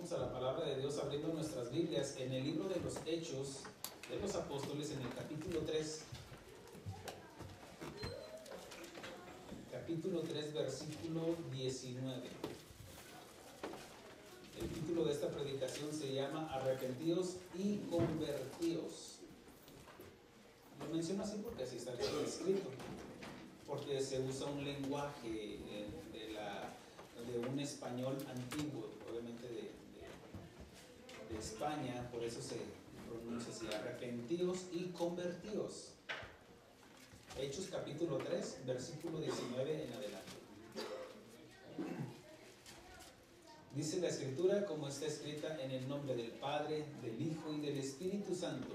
Vamos a la palabra de Dios abriendo nuestras Biblias en el libro de los Hechos de los Apóstoles en el capítulo 3. Capítulo 3, versículo 19. El título de esta predicación se llama Arrepentidos y convertidos. Lo menciono así porque así está escrito, porque se usa un lenguaje de un español antiguo, obviamente de España, por eso se pronuncia así, arrepentidos y convertidos. Hechos capítulo 3, versículo 19 en adelante. Dice la Escritura como está escrita en el nombre del Padre, del Hijo y del Espíritu Santo.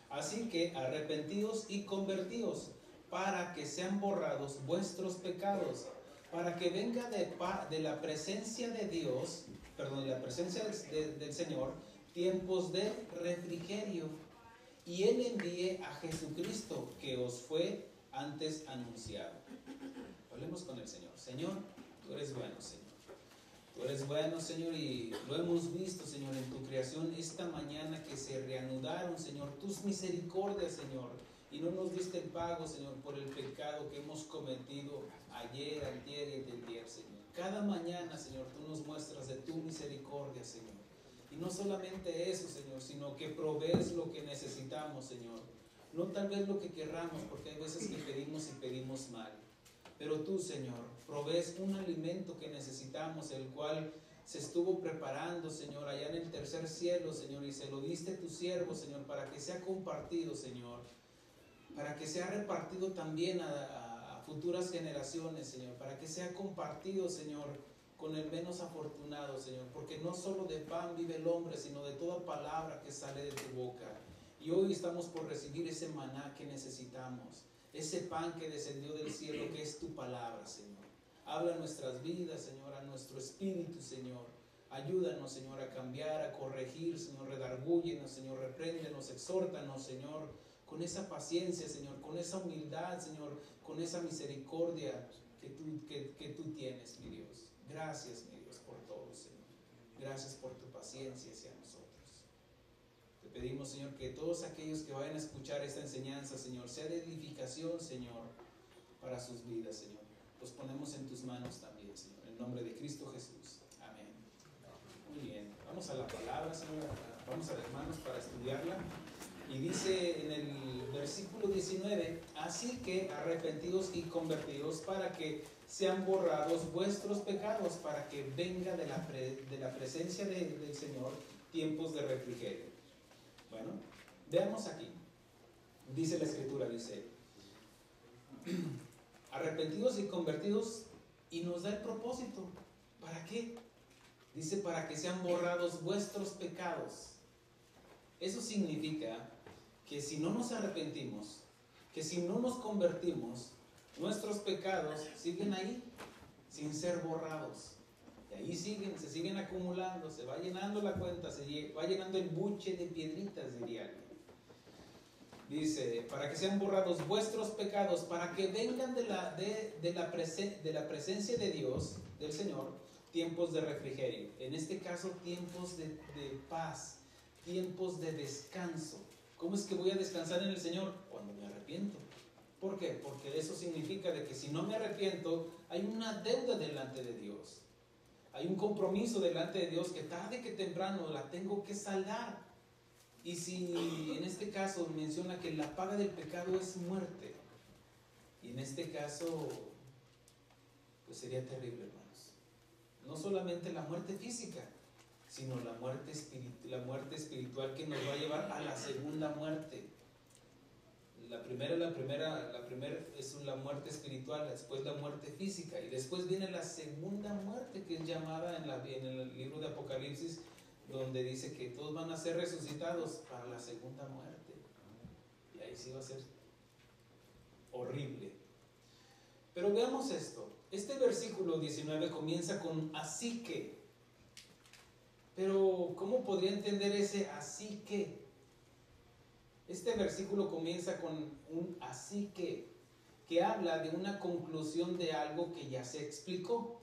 Así que arrepentidos y convertidos, para que sean borrados vuestros pecados, para que venga de la presencia de Dios, de la presencia del Señor, tiempos de refrigerio, y Él envíe a Jesucristo, que os fue antes anunciado. Hablemos con el Señor. Señor, tú eres bueno, Señor. Tú eres bueno, Señor, y lo hemos visto, Señor, en tu creación esta mañana que se reanudaron, Señor, tus misericordias, Señor, y no nos diste el pago, Señor, por el pecado que hemos cometido ayer, antier y anteayer, Señor. Cada mañana, Señor, tú nos muestras de tu misericordia, Señor. Y no solamente eso, Señor, sino que provees lo que necesitamos, Señor. No tal vez lo que querramos, porque hay veces que pedimos y pedimos mal. Pero tú, Señor, provees un alimento que necesitamos, el cual se estuvo preparando, Señor, allá en el tercer cielo, Señor, y se lo diste a tu siervo, Señor, para que sea compartido, Señor, para que sea repartido también a futuras generaciones, Señor, para que sea compartido, Señor, con el menos afortunado, Señor, porque no solo de pan vive el hombre, sino de toda palabra que sale de tu boca. Y hoy estamos por recibir ese maná que necesitamos, ese pan que descendió del cielo, que es tu palabra, Señor. Habla a nuestras vidas, Señor, a nuestro espíritu, Señor. Ayúdanos, Señor, a cambiar, a corregir, Señor, redargúyenos, Señor, repréndenos, exhórtanos, Señor, con esa paciencia, Señor, con esa humildad, Señor, con esa misericordia que tú tienes, mi Dios. Gracias, mi Dios, por todo, Señor. Gracias por tu paciencia hacia nosotros. Te pedimos, Señor, que todos aquellos que vayan a escuchar esta enseñanza, Señor, sea de edificación, Señor, para sus vidas, Señor. Los ponemos en tus manos también, Señor, en nombre de Cristo Jesús. Amén. Muy bien, vamos a la palabra, Señor. Vamos a las manos para estudiarla. Y dice en el versículo 19, así que arrepentidos y convertidos para que sean borrados vuestros pecados, para que venga de la presencia del Señor tiempos de refrigerio. Bueno, veamos aquí. Dice la Escritura, dice, arrepentidos y convertidos, y nos da el propósito. ¿Para qué? Dice, para que sean borrados vuestros pecados. Eso significa que si no nos arrepentimos, que si no nos convertimos, nuestros pecados siguen ahí, sin ser borrados. Y ahí se siguen acumulando, se va llenando la cuenta, se va llenando el buche de piedritas, diría alguien. Dice, para que sean borrados vuestros pecados, para que vengan de la presencia de Dios, del Señor, tiempos de refrigerio. En este caso, tiempos de paz, tiempos de descanso. ¿Cómo es que voy a descansar en el Señor? Cuando me arrepiento. ¿Por qué? Porque eso significa de que si no me arrepiento, hay una deuda delante de Dios. Hay un compromiso delante de Dios que tarde que temprano la tengo que saldar. Y si en este caso menciona que la paga del pecado es muerte, y en este caso, pues sería terrible, hermanos. No solamente la muerte física, sino la muerte espiritual que nos va a llevar a la segunda muerte. La primera es la muerte espiritual, después la muerte física, y después viene la segunda muerte, que es llamada en el libro de Apocalipsis, donde dice que todos van a ser resucitados para la segunda muerte. Y ahí sí va a ser horrible. Pero veamos esto. Este versículo 19 comienza con así que. Pero ¿cómo podría entender ese así que? Este versículo comienza con un así que habla de una conclusión de algo que ya se explicó,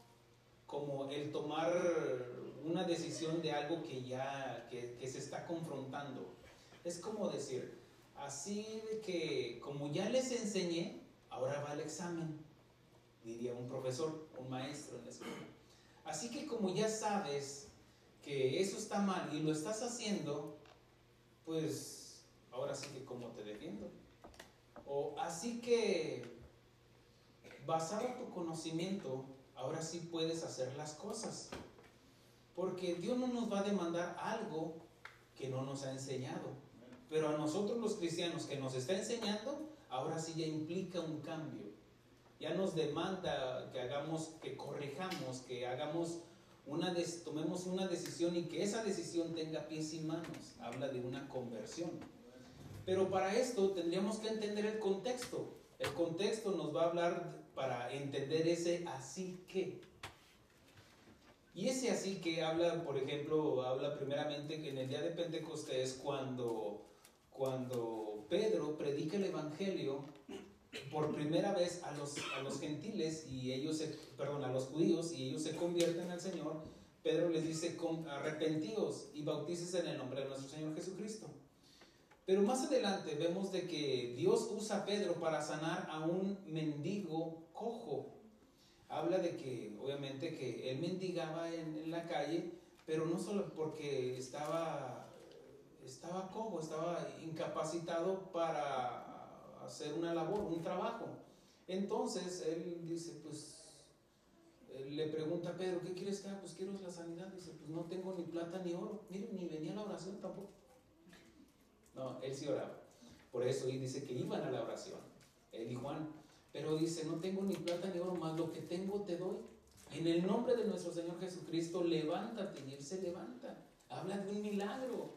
como el tomar una decisión de algo que ya que se está confrontando. Es como decir, así de que como ya les enseñé, ahora va el examen, diría un profesor, un maestro en la escuela. Así que como ya sabes que eso está mal y lo estás haciendo, pues ahora sí que cómo te defiendo. O así que basado en tu conocimiento, ahora sí puedes hacer las cosas. Porque Dios no nos va a demandar algo que no nos ha enseñado. Pero a nosotros los cristianos que nos está enseñando, ahora sí ya implica un cambio. Ya nos demanda que hagamos, que corrijamos, que hagamos tomemos una decisión y que esa decisión tenga pies y manos. Habla de una conversión. Pero para esto tendríamos que entender el contexto. El contexto nos va a hablar para entender ese así que. Y ese así que habla, por ejemplo, habla primeramente que en el día de Pentecostés, cuando Pedro predica el Evangelio por primera vez a los gentiles y ellos a los judíos, y ellos se convierten al Señor, Pedro les dice: arrepentíos y bautícese en el nombre de nuestro Señor Jesucristo. Pero más adelante vemos de que Dios usa a Pedro para sanar a un mendigo cojo. Habla de que, obviamente, que él mendigaba en la calle, pero no solo porque estaba cojo, estaba incapacitado para hacer una labor, un trabajo. Entonces, él dice, le pregunta a Pedro: ¿qué quieres que haga? Pues quiero la sanidad. Dice: pues no tengo ni plata ni oro. Miren, ni venía a la oración tampoco. No, él sí oraba. Por eso, y dice que iban a la oración, él y Juan. Pero dice: no tengo ni plata ni oro, más lo que tengo te doy. En el nombre de nuestro Señor Jesucristo, levántate. Y él se levanta. Habla de un milagro.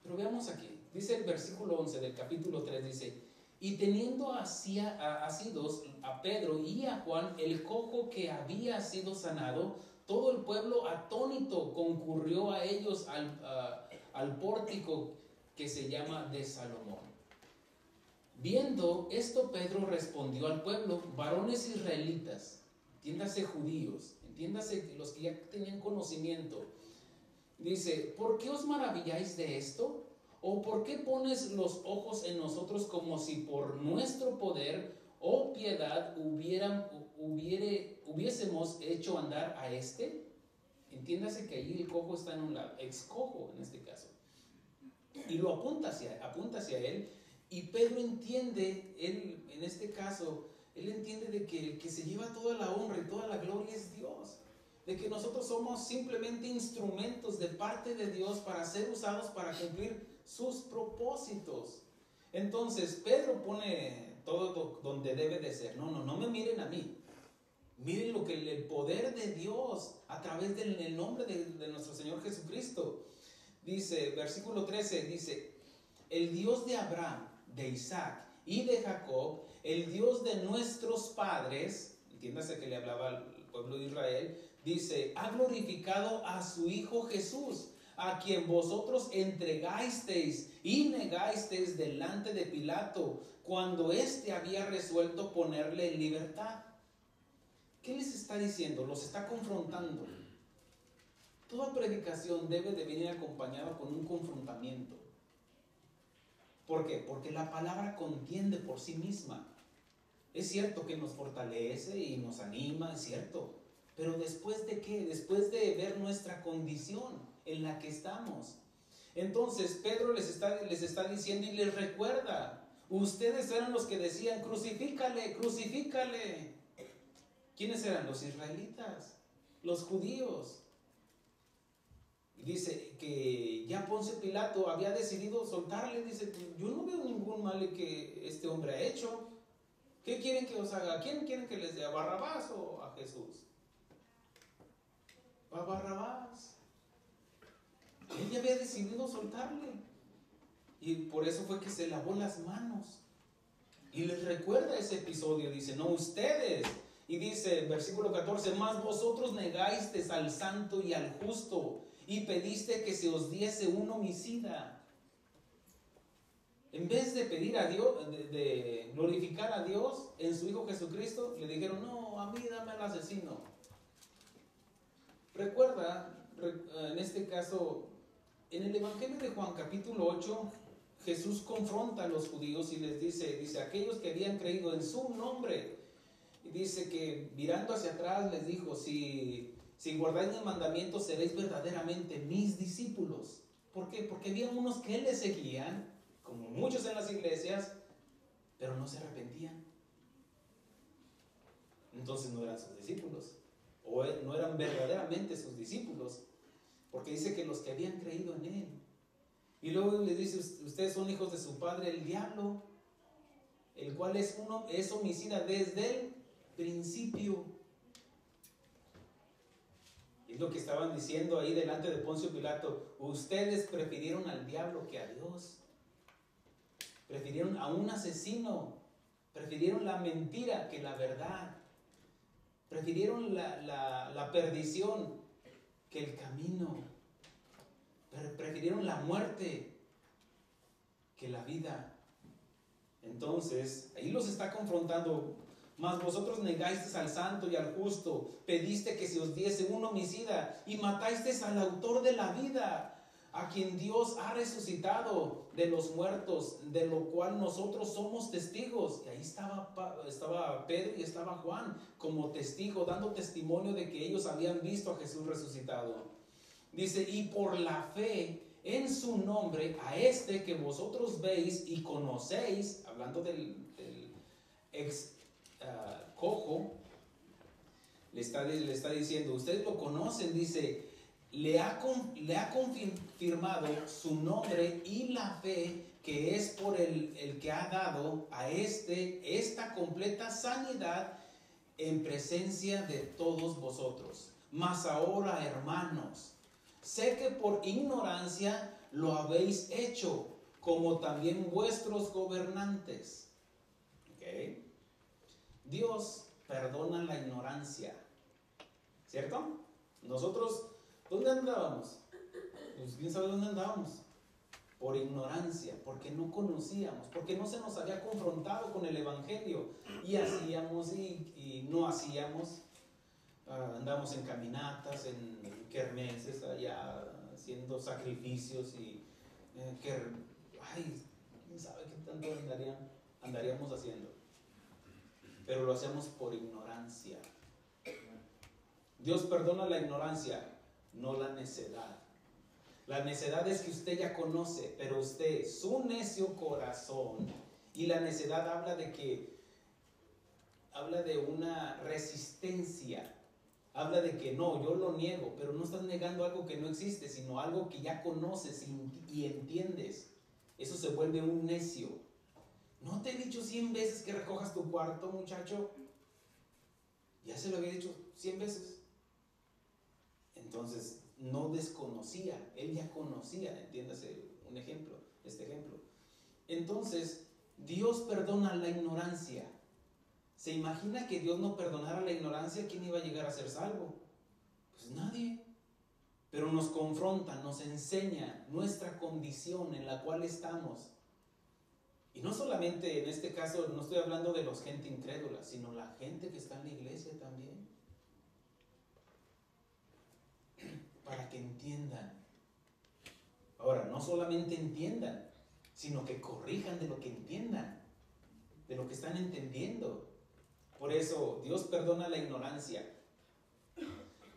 Pero veamos aquí. Dice el versículo 11 del capítulo 3, dice: y teniendo asidos a Pedro y a Juan, el cojo que había sido sanado, todo el pueblo atónito concurrió a ellos al pórtico que se llama de Salomón. Viendo esto, Pedro respondió al pueblo: varones israelitas, entiéndase judíos, entiéndase los que ya tenían conocimiento. Dice: ¿por qué os maravilláis de esto? ¿O por qué pones los ojos en nosotros como si por nuestro poder o piedad hubiésemos hecho andar a este? Entiéndase que allí el cojo está en un lado, excojo en este caso. Y lo apunta hacia él. Y Pedro entiende, en este caso, él entiende de que el que se lleva toda la honra y toda la gloria es Dios. De que nosotros somos simplemente instrumentos de parte de Dios para ser usados para cumplir sus propósitos. Entonces Pedro pone todo donde debe de ser. No me miren a mí. Miren lo que el poder de Dios a través del nombre de nuestro Señor Jesucristo. Dice, versículo 13, dice: el Dios de Abraham, de Isaac y de Jacob, el Dios de nuestros padres, entiéndase que le hablaba al pueblo de Israel, dice: ha glorificado a su Hijo Jesús, a quien vosotros entregasteis y negasteis delante de Pilato, cuando éste había resuelto ponerle en libertad. ¿Qué les está diciendo? Los está confrontando. Toda predicación debe de venir acompañada con un confrontamiento. ¿Por qué? Porque la palabra contiende por sí misma. Es cierto que nos fortalece y nos anima, es cierto. Pero ¿después de qué? Después de ver nuestra condición en la que estamos. Entonces Pedro les está diciendo y les recuerda: ustedes eran los que decían: crucifícale, crucifícale. ¿Quiénes eran? Los israelitas, los judíos. Dice que ya Poncio Pilato había decidido soltarle. Dice: yo no veo ningún mal que este hombre ha hecho. ¿Qué quieren que os haga? ¿A quién quieren que les dé? ¿A Barrabás o a Jesús? A Barrabás. Él ya había decidido soltarle. Y por eso fue que se lavó las manos. Y les recuerda ese episodio. Dice: no, ustedes. Y dice, versículo 14: mas vosotros negasteis al santo y al justo, y pediste que se os diese un homicida. En vez de pedir a Dios, de glorificar a Dios en su Hijo Jesucristo, le dijeron: no, a mí dame al asesino. Recuerda, en este caso, en el Evangelio de Juan capítulo 8, Jesús confronta a los judíos y les dice, aquellos que habían creído en su nombre, y dice que mirando hacia atrás les dijo, si guardáis mis mandamientos seréis verdaderamente mis discípulos. ¿Por qué? Porque había unos que le seguían, como muchos en las iglesias, pero no se arrepentían. Entonces no eran sus discípulos, o no eran verdaderamente sus discípulos, porque dice que los que habían creído en él. Y luego les dice, ustedes son hijos de su padre el diablo, el cual es homicida desde el principio. Es lo que estaban diciendo ahí delante de Poncio Pilato. Ustedes prefirieron al diablo que a Dios. Prefirieron a un asesino. Prefirieron la mentira que la verdad. Prefirieron la perdición que el camino. Prefirieron la muerte que la vida. Entonces, ahí los está confrontando. Mas vosotros negasteis al santo y al justo, pediste que se os diese un homicida y matasteis al autor de la vida, a quien Dios ha resucitado de los muertos, de lo cual nosotros somos testigos. Y ahí estaba Pedro y estaba Juan como testigo, dando testimonio de que ellos habían visto a Jesús resucitado. Dice, y por la fe en su nombre, a este que vosotros veis y conocéis, hablando del ex cojo, le está diciendo, ustedes lo conocen, dice, le ha confirmado su nombre y la fe que es por el que ha dado a esta completa sanidad en presencia de todos vosotros. Mas ahora, hermanos, sé que por ignorancia lo habéis hecho, como también vuestros gobernantes. ¿Ok? Dios perdona la ignorancia, ¿cierto? Nosotros, ¿dónde andábamos? Pues quién sabe dónde andábamos. Por ignorancia, porque no conocíamos, porque no se nos había confrontado con el Evangelio. Y hacíamos y no hacíamos. Andamos en caminatas, en kermeses, allá haciendo sacrificios y quién sabe qué tanto andaríamos haciendo. Pero lo hacemos por ignorancia. Dios perdona la ignorancia, no la necedad. La necedad es que usted ya conoce, pero usted, su necio corazón, y la necedad habla de una resistencia. Habla de que no, yo lo niego, pero no estás negando algo que no existe, sino algo que ya conoces y entiendes. Eso se vuelve un necio. ¿No te he dicho 100 veces que recojas tu cuarto, muchacho? Ya se lo había dicho 100 veces. Entonces, no desconocía, él ya conocía, entiéndase este ejemplo. Entonces, Dios perdona la ignorancia. ¿Se imagina que Dios no perdonara la ignorancia? ¿Quién iba a llegar a ser salvo? Pues nadie. Pero nos confronta, nos enseña nuestra condición en la cual estamos. Y no solamente en este caso, no estoy hablando de los gente incrédula, sino la gente que está en la iglesia también. Para que entiendan. Ahora, no solamente entiendan, sino que corrijan de lo que entiendan, de lo que están entendiendo. Por eso, Dios perdona la ignorancia.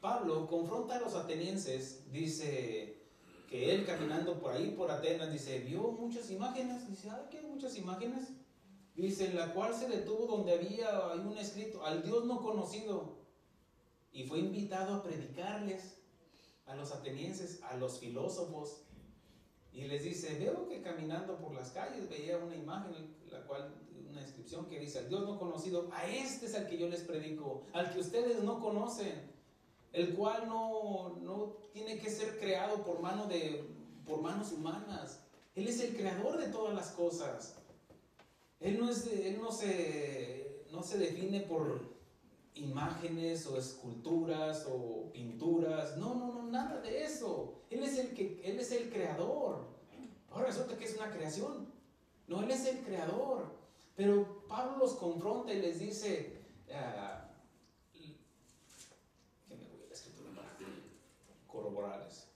Pablo confronta a los atenienses, dice que él caminando por ahí, por Atenas, dice, vio muchas imágenes, dice, ¿qué hay muchas imágenes? Dice, en la cual se detuvo donde hay un escrito, al Dios no conocido, y fue invitado a predicarles a los atenienses, a los filósofos, y les dice, veo que caminando por las calles veía una imagen, una inscripción que dice, al Dios no conocido, a este es al que yo les predico, al que ustedes no conocen, el cual no tiene que ser creado por manos humanas. Él es el creador de todas las cosas. Él no se define por imágenes o esculturas o pinturas. No, nada de eso. Él es el creador. Ahora resulta que es una creación. No, Él es el creador. Pero Pablo los confronta y les dice, espirituales.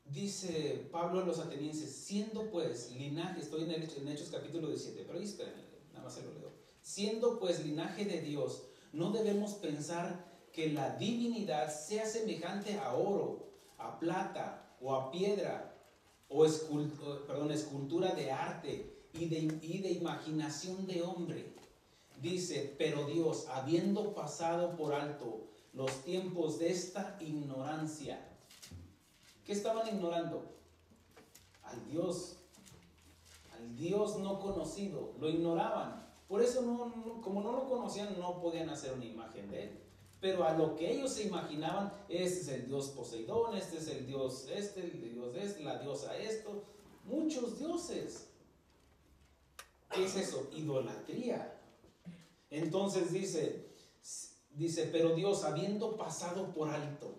Dice Pablo a los atenienses, siendo pues linaje, estoy en Hechos capítulo 17, pero ahí espérenme, nada más se lo leo. Siendo pues linaje de Dios, no debemos pensar que la divinidad sea semejante a oro, a plata o a piedra, o escultura de arte y de imaginación de hombre. Dice, pero Dios, habiendo pasado por alto los tiempos de esta ignorancia. ¿Qué estaban ignorando? Al Dios no conocido, lo ignoraban. Por eso, como no lo conocían, no podían hacer una imagen de él. Pero a lo que ellos se imaginaban, este es el Dios Poseidón, este es el Dios la diosa esto, muchos dioses. ¿Qué es eso? Idolatría. Entonces dice, pero Dios, habiendo pasado por alto,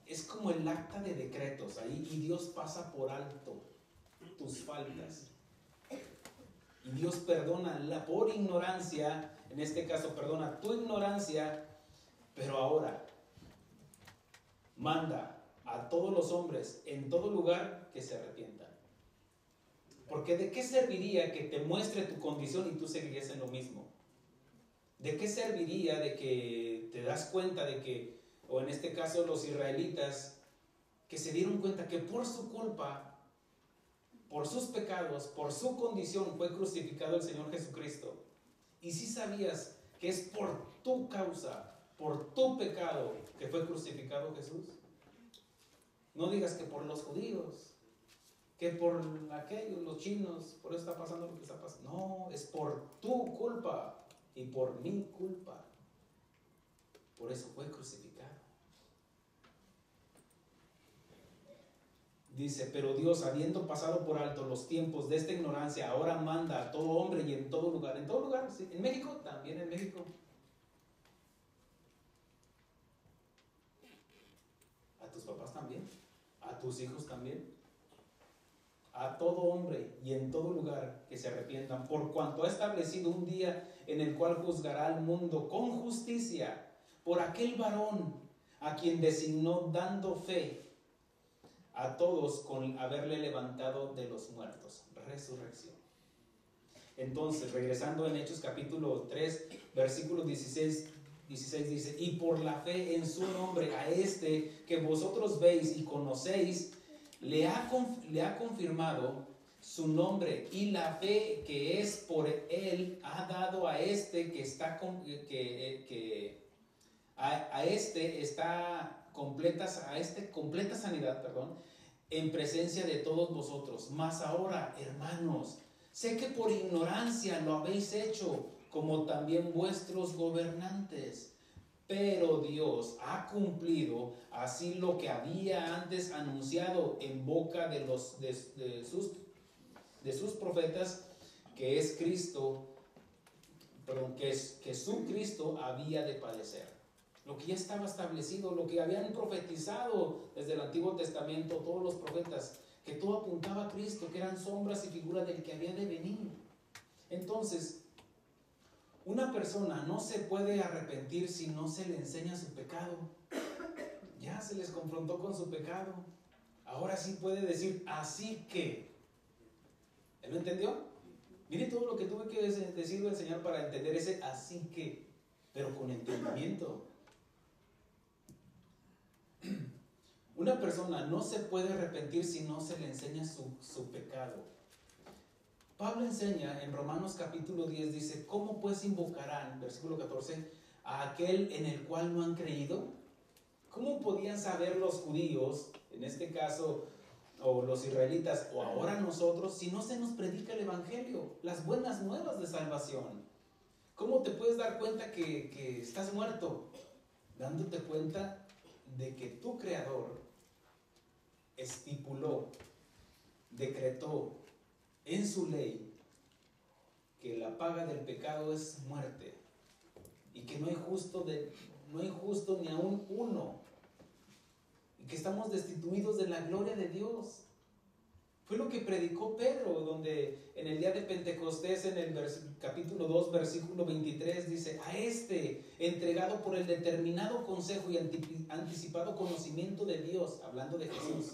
es como el acta de decretos ahí, y Dios pasa por alto tus faltas. Y Dios perdona por ignorancia, en este caso perdona tu ignorancia, pero ahora manda a todos los hombres en todo lugar que se arrepientan. Porque ¿de qué serviría que te muestre tu condición y tú seguirías en lo mismo? ¿De qué serviría de que te das cuenta de que, o en este caso los israelitas, que se dieron cuenta que por su culpa, por sus pecados, por su condición fue crucificado el Señor Jesucristo? Y si sabías que es por tu causa, por tu pecado, que fue crucificado Jesús. No digas que por los judíos, que por aquellos, los chinos, por eso está pasando lo que está pasando. No, es por tu culpa y por mi culpa. Por eso fue crucificado. Dice, pero Dios, habiendo pasado por alto los tiempos de esta ignorancia, ahora manda a todo hombre y en todo lugar, ¿sí? En México, también en México. A tus papás también, a tus hijos también, a todo hombre y en todo lugar que se arrepientan, por cuanto ha establecido un día en el cual juzgará al mundo con justicia por aquel varón a quien designó, dando fe a todos con haberle levantado de los muertos. Resurrección. Entonces, regresando en Hechos capítulo 3, versículo 16 dice, y por la fe en su nombre a este que vosotros veis y conocéis, le ha confirmado su nombre, y la fe que es por él ha dado a este que está completa sanidad, en presencia de todos vosotros. Mas ahora, hermanos, sé que por ignorancia lo habéis hecho, como también vuestros gobernantes. Pero Dios ha cumplido así lo que había antes anunciado en boca de sus profetas, que es Cristo, que su Cristo había de padecer. Lo que ya estaba establecido, lo que habían profetizado desde el Antiguo Testamento todos los profetas, que todo apuntaba a Cristo, que eran sombras y figuras del que había de venir. Entonces, una persona no se puede arrepentir si no se le enseña su pecado. Ya se les confrontó con su pecado. Ahora sí puede decir, así que. ¿Él lo entendió? Mire todo lo que tuve que decirle al Señor para entender ese así que, pero con entendimiento. Una persona no se puede arrepentir si no se le enseña su pecado. Pablo enseña en Romanos capítulo 10, dice, ¿cómo pues invocarán, versículo 14, a aquel en el cual no han creído? ¿Cómo podían saber los judíos, en este caso, o los israelitas, o ahora nosotros, si no se nos predica el evangelio, las buenas nuevas de salvación? ¿Cómo te puedes dar cuenta que estás muerto? Dándote cuenta de que tu Creador estipuló, decretó en su ley que la paga del pecado es muerte, y que no hay justo ni aún uno, y que estamos destituidos de la gloria de Dios. Fue lo que predicó Pedro, donde en el día de Pentecostés, en el capítulo 2, versículo 23, dice: a este, entregado por el determinado consejo y anticipado conocimiento de Dios, hablando de Jesús,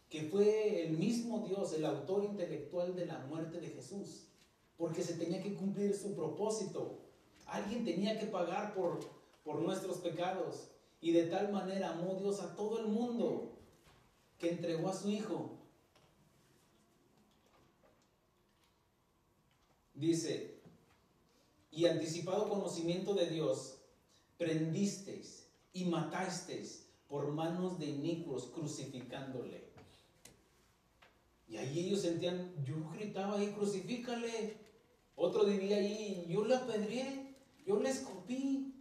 que fue el mismo Dios, el autor intelectual de la muerte de Jesús, porque se tenía que cumplir su propósito. Alguien tenía que pagar por nuestros pecados, y de tal manera amó Dios a todo el mundo, que entregó a su Hijo. Dice: y anticipado conocimiento de Dios, prendisteis y matasteis por manos de inicuos, crucificándole. Y ahí ellos sentían, yo gritaba ahí, crucifícale. Otro diría ahí, yo le apedreé, yo le escupí.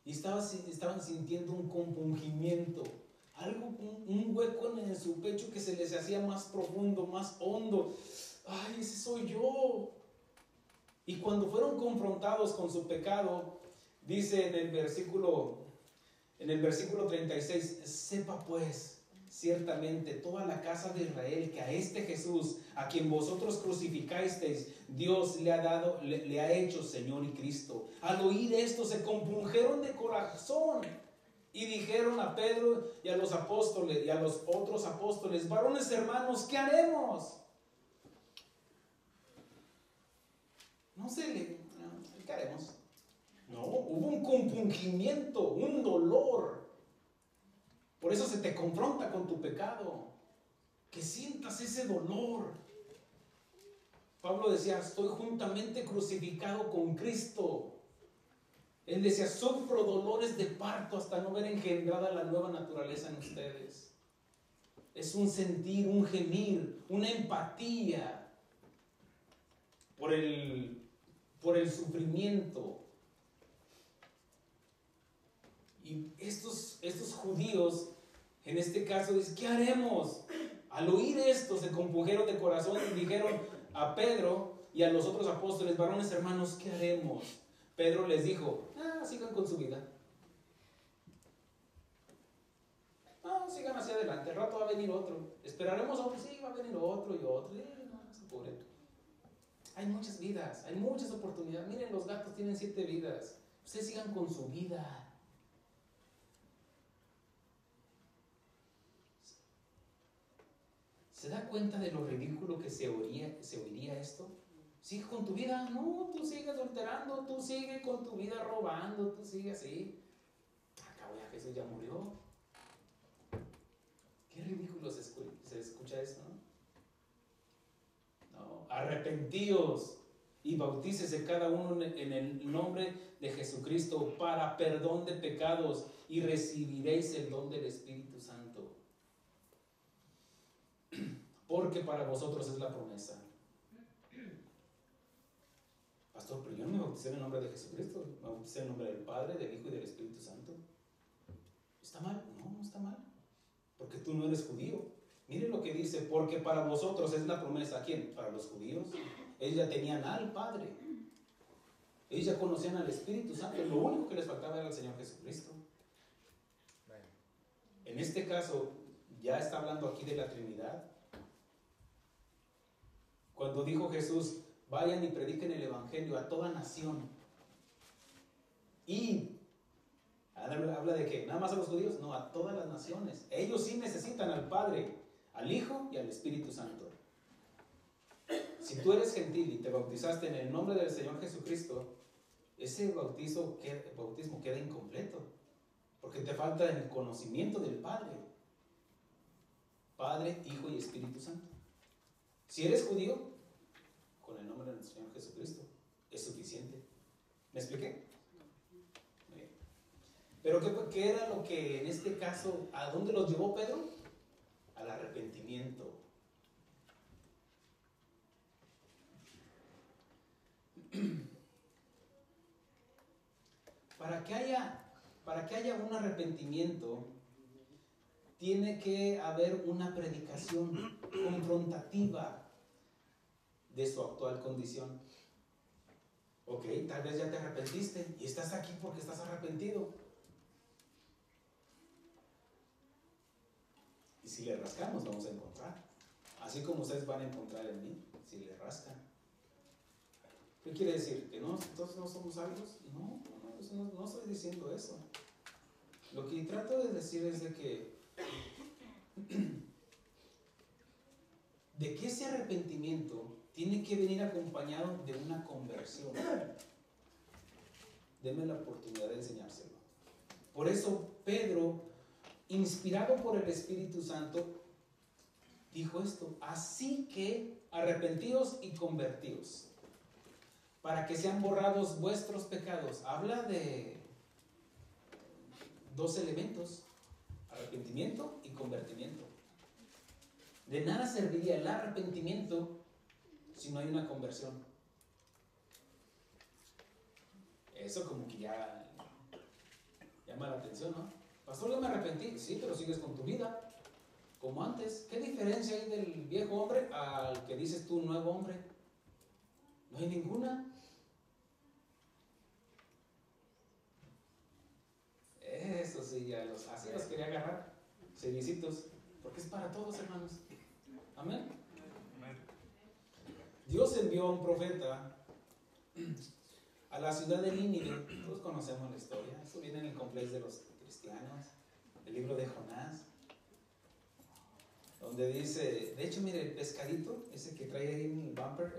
Y estaban sintiendo un compungimiento, algo, un hueco en su pecho que se les hacía más profundo, más hondo. Ay, ese soy yo. Y cuando fueron confrontados con su pecado, dice en el versículo 36, sepa pues ciertamente toda la casa de Israel que a este Jesús, a quien vosotros crucificasteis, Dios le ha hecho Señor y Cristo. Al oír esto se compungeron de corazón y dijeron a Pedro y a los apóstoles y a los otros apóstoles: varones hermanos, ¿qué haremos? ¿Qué haremos? No, hubo un compungimiento, un dolor. Por eso se te confronta con tu pecado, que sientas ese dolor. Pablo decía: estoy juntamente crucificado con Cristo. Él decía: sufro dolores de parto hasta no ver engendrada la nueva naturaleza en ustedes. Es un sentir, un gemir, una empatía por el sufrimiento. Y estos judíos, en este caso, dicen: ¿qué haremos? Al oír esto se compungieron de corazón y dijeron a Pedro y a los otros apóstoles: varones hermanos, ¿qué haremos? Pedro les dijo: sigan con su vida. Sigan hacia adelante, al rato va a venir otro. Esperaremos a otro, sí, va a venir otro y otro. Pobre. Hay muchas vidas, hay muchas oportunidades. Miren, los gatos tienen 7 vidas. Ustedes sigan con su vida. ¿Se da cuenta de lo ridículo que se oiría esto? Sigue con tu vida. No, tú sigues adulterando, tú sigues con tu vida robando, tú sigues así. Acabo ya, Jesús ya murió. Qué ridículo se escucha esto, ¿no? No, arrepentíos y bautícese cada uno en el nombre de Jesucristo para perdón de pecados y recibiréis el don del Espíritu Santo. Porque para vosotros es la promesa. Pastor, pero yo no me bauticé en el nombre de Jesucristo, me bauticé en el nombre del Padre, del Hijo y del Espíritu Santo. ¿Está mal? No, no está mal, porque tú no eres judío. Mire lo que dice: porque para vosotros es la promesa. ¿A quién? Para los judíos. Ellos ya tenían al Padre, ellos ya conocían al Espíritu Santo, lo único que les faltaba era el Señor Jesucristo. En este caso, ya está hablando aquí de la Trinidad. Cuando dijo Jesús: vayan y prediquen el Evangelio a toda nación. Y habla de que nada más a los judíos, no, a todas las naciones. Ellos sí necesitan al Padre, al Hijo y al Espíritu Santo. Si tú eres gentil y te bautizaste en el nombre del Señor Jesucristo, ese bautismo queda incompleto, porque te falta el conocimiento del Padre. Padre, Hijo y Espíritu Santo. Si eres judío, con el nombre del Señor Jesucristo es suficiente. ¿Me expliqué? Bien. Pero ¿qué era lo que en este caso, a dónde los llevó Pedro? Al arrepentimiento. Para que haya un arrepentimiento, tiene que haber una predicación confrontativa de su actual condición. Ok, tal vez ya te arrepentiste y estás aquí porque estás arrepentido. Y si le rascamos, vamos a encontrar. así como ustedes van a encontrar en mí, si le rascan. ¿Qué quiere decir? ¿Que todos no somos salvos? No, no estoy diciendo eso. Lo que trato de decir es de que ese arrepentimiento tiene que venir acompañado de una conversión. Denme la oportunidad de enseñárselo. Por eso Pedro, inspirado por el Espíritu Santo, dijo esto: así que arrepentíos y convertíos, para que sean borrados vuestros pecados. Habla de dos elementos: arrepentimiento y convertimiento. De nada serviría el arrepentimiento si no hay una conversión. Eso como que ya llama la atención, ¿no? Pastor, yo me arrepentí. Sí, pero sigues con tu vida como antes. ¿Qué diferencia hay del viejo hombre al que dices tú nuevo hombre? No hay ninguna. Eso sí, así los quería agarrar, servicitos, porque es para todos, hermanos. Amén. Dios envió a un profeta a la ciudad de Nínive. Todos conocemos la historia. Eso viene en el complejo de los cristianos, el libro de Jonás, donde dice, de hecho, mire, el pescadito, ese que trae ahí en el bumper,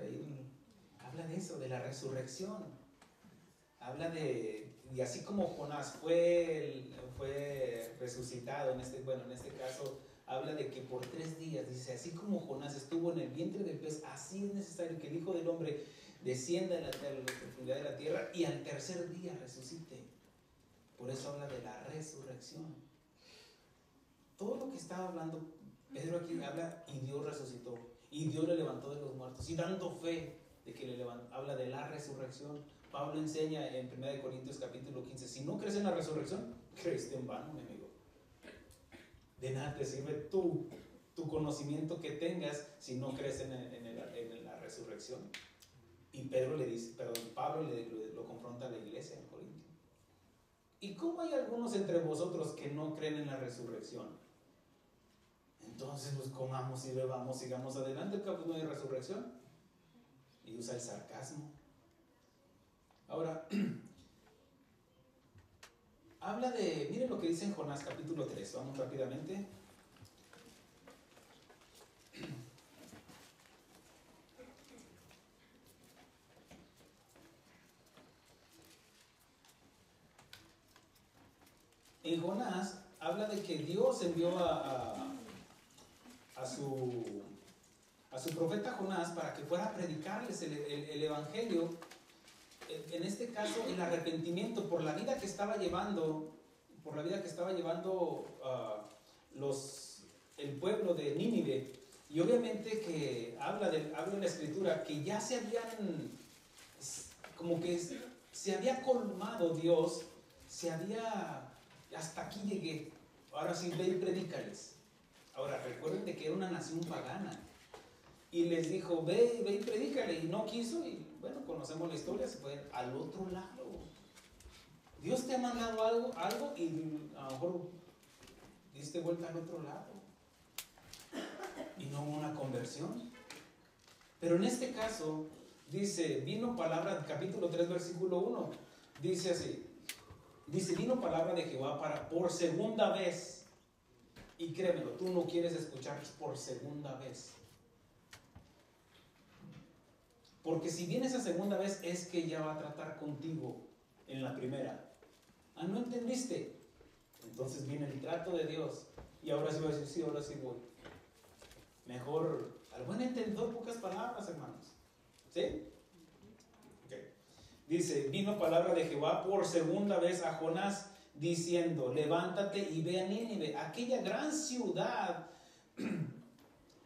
habla de eso, de la resurrección. Habla y así como Jonás fue resucitado, en este caso, habla de que por 3 días, dice, así como Jonás estuvo en el vientre del pez, así es necesario que el Hijo del Hombre descienda a la profundidad de la tierra y al tercer día resucite. Por eso habla de la resurrección. Todo lo que estaba hablando Pedro aquí habla, y Dios resucitó, y Dios le levantó de los muertos, y dando fe de que habla de la resurrección. Pablo enseña en 1 Corintios capítulo 15, si no crees en la resurrección, crees en vano, mi amigo. De nada te sirve tu conocimiento que tengas si no crees en la resurrección. Y Pablo lo confronta a la iglesia en Corintio. ¿Y cómo hay algunos entre vosotros que no creen en la resurrección? Entonces, pues comamos y bebamos, sigamos adelante, porque no hay resurrección. Y usa el sarcasmo. Ahora, habla miren lo que dice en Jonás capítulo 3, vamos rápidamente. En Jonás habla de que Dios envió a su profeta Jonás para que fuera a predicarles el evangelio. En este caso, el arrepentimiento por la vida que estaba llevando, el pueblo de Nínive. Y obviamente que habla en la escritura que ya como que se había colmado Dios, hasta aquí llegué, ahora sí ve y predícales. Ahora recuerden de que era una nación pagana, y les dijo, ve y predícale, y no quiso, y bueno, conocemos la historia, se fue al otro lado. Dios te ha mandado algo y a lo mejor diste vuelta al otro lado y no hubo una conversión. Pero en este caso dice, vino palabra, capítulo 3 versículo 1, dice así, vino palabra de Jehová por segunda vez. Y créemelo, tú no quieres escuchar por segunda vez. Porque si viene esa segunda vez, es que ya va a tratar contigo en la primera. ¿No entendiste? Entonces viene el trato de Dios. Y ahora sí voy a decir, sí, ahora sí voy. Mejor, al buen entendedor, pocas palabras, hermanos. ¿Sí? Okay. Dice, vino palabra de Jehová por segunda vez a Jonás, diciendo, levántate y ve a Nínive, aquella gran ciudad,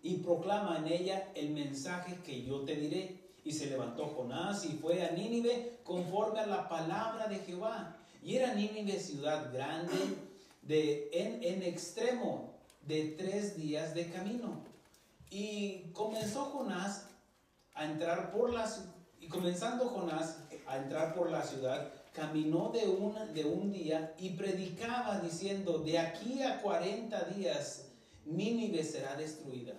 y proclama en ella el mensaje que yo te diré. Y se levantó Jonás y fue a Nínive conforme a la palabra de Jehová. Y era Nínive ciudad grande en extremo de 3 días de camino. Y comenzando Jonás a entrar por la ciudad, caminó de un día y predicaba diciendo, de aquí a 40 días Nínive será destruida.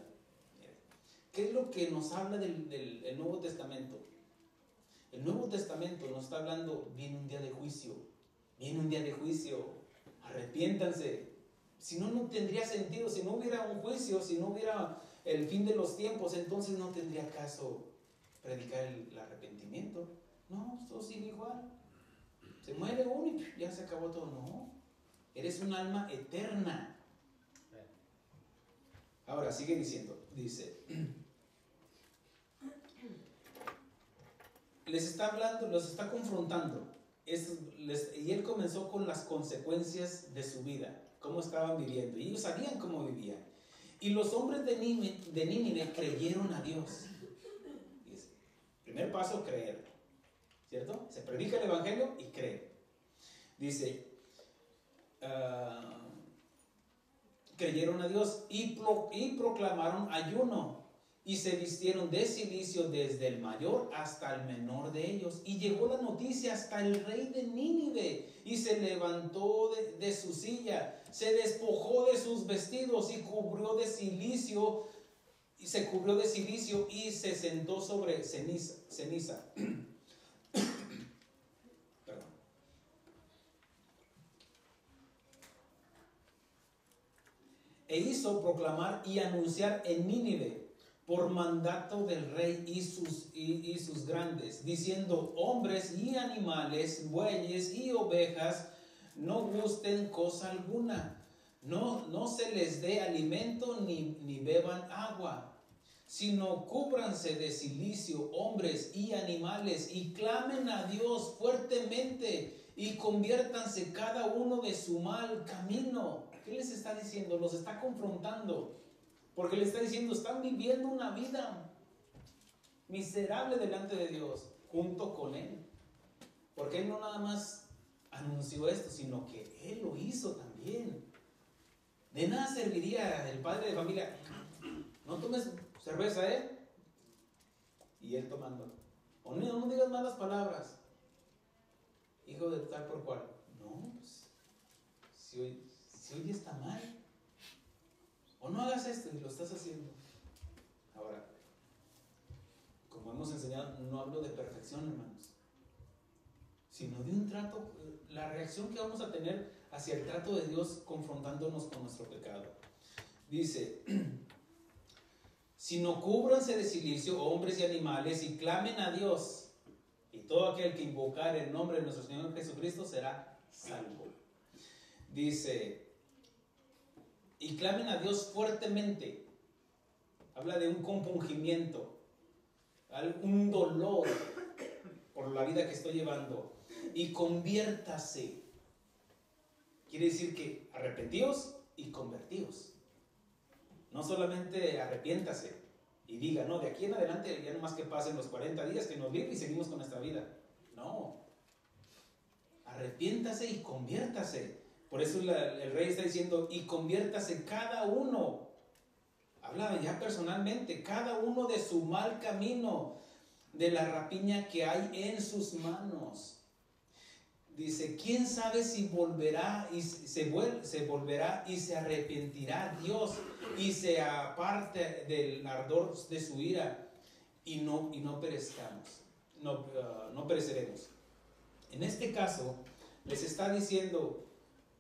¿qué es lo que nos habla del Nuevo Testamento? El Nuevo Testamento nos está hablando, viene un día de juicio, viene un día de juicio, arrepiéntanse. Si no, no tendría sentido, si no hubiera un juicio, si no hubiera el fin de los tiempos, entonces no tendría caso predicar el arrepentimiento. No, todo sigue igual. Se muere uno y ya se acabó todo. No, eres un alma eterna. Ahora sigue diciendo, dice, les está hablando, los está confrontando. Y él comenzó con las consecuencias de su vida, cómo estaban viviendo. Y ellos sabían cómo vivían. Y los hombres de Nínive creyeron a Dios. Dice, primer paso, creer. ¿Cierto? Se predica el evangelio y cree. Dice, creyeron a Dios y proclamaron ayuno. Y se vistieron de cilicio desde el mayor hasta el menor de ellos. Y llegó la noticia hasta el rey de Nínive. Y se levantó de su silla, se despojó de sus vestidos y cubrió de cilicio. Y se cubrió de cilicio y se sentó sobre ceniza. Perdón. E hizo proclamar y anunciar en Nínive, por mandato del rey y sus grandes, diciendo, hombres y animales, bueyes y ovejas, no gusten cosa alguna, no se les dé alimento ni beban agua, sino cúbranse de cilicio hombres y animales y clamen a Dios fuertemente y conviértanse cada uno de su mal camino. ¿Qué les está diciendo? Los está confrontando. Porque le está diciendo, están viviendo una vida miserable delante de Dios, junto con Él. Porque Él no nada más anunció esto, sino que Él lo hizo también. De nada serviría el padre de familia, no tomes cerveza, y él tomando. O no digas malas palabras, hijo de tal por cual. No, pues, si hoy está mal. O no hagas esto y lo estás haciendo. Ahora, como hemos enseñado, no hablo de perfección, hermanos, sino de un trato, la reacción que vamos a tener hacia el trato de Dios confrontándonos con nuestro pecado. Dice, sino cúbranse de cilicio hombres y animales y clamen a Dios, y todo aquel que invocar el nombre de nuestro Señor Jesucristo será salvo. Dice, y clamen a Dios fuertemente. Habla de un compungimiento, un dolor por la vida que estoy llevando. Y conviértase. Quiere decir que arrepentíos y convertíos. No solamente arrepiéntase y diga, no, de aquí en adelante ya no más que pasen los 40 días que nos libre y seguimos con nuestra vida. No. Arrepiéntase y conviértase. Por eso el rey está diciendo, y conviértase cada uno. Habla ya personalmente, cada uno de su mal camino, de la rapiña que hay en sus manos. Dice, ¿quién sabe si volverá y se volverá y se arrepentirá Dios y se aparte del ardor de su ira y no perezcamos, no pereceremos? En este caso, les está diciendo,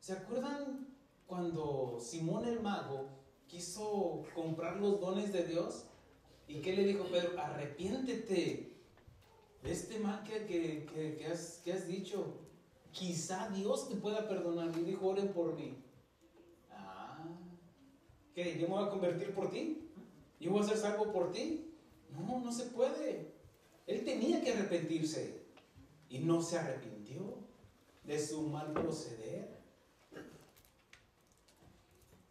¿se acuerdan cuando Simón el mago quiso comprar los dones de Dios? ¿Y qué le dijo Pedro? Arrepiéntete de este mal que has dicho. Quizá Dios te pueda perdonar. Y dijo, oren por mí. ¿Qué? ¿Yo me voy a convertir por ti? ¿Yo voy a ser salvo por ti? No se puede. Él tenía que arrepentirse. Y no se arrepintió de su mal proceder.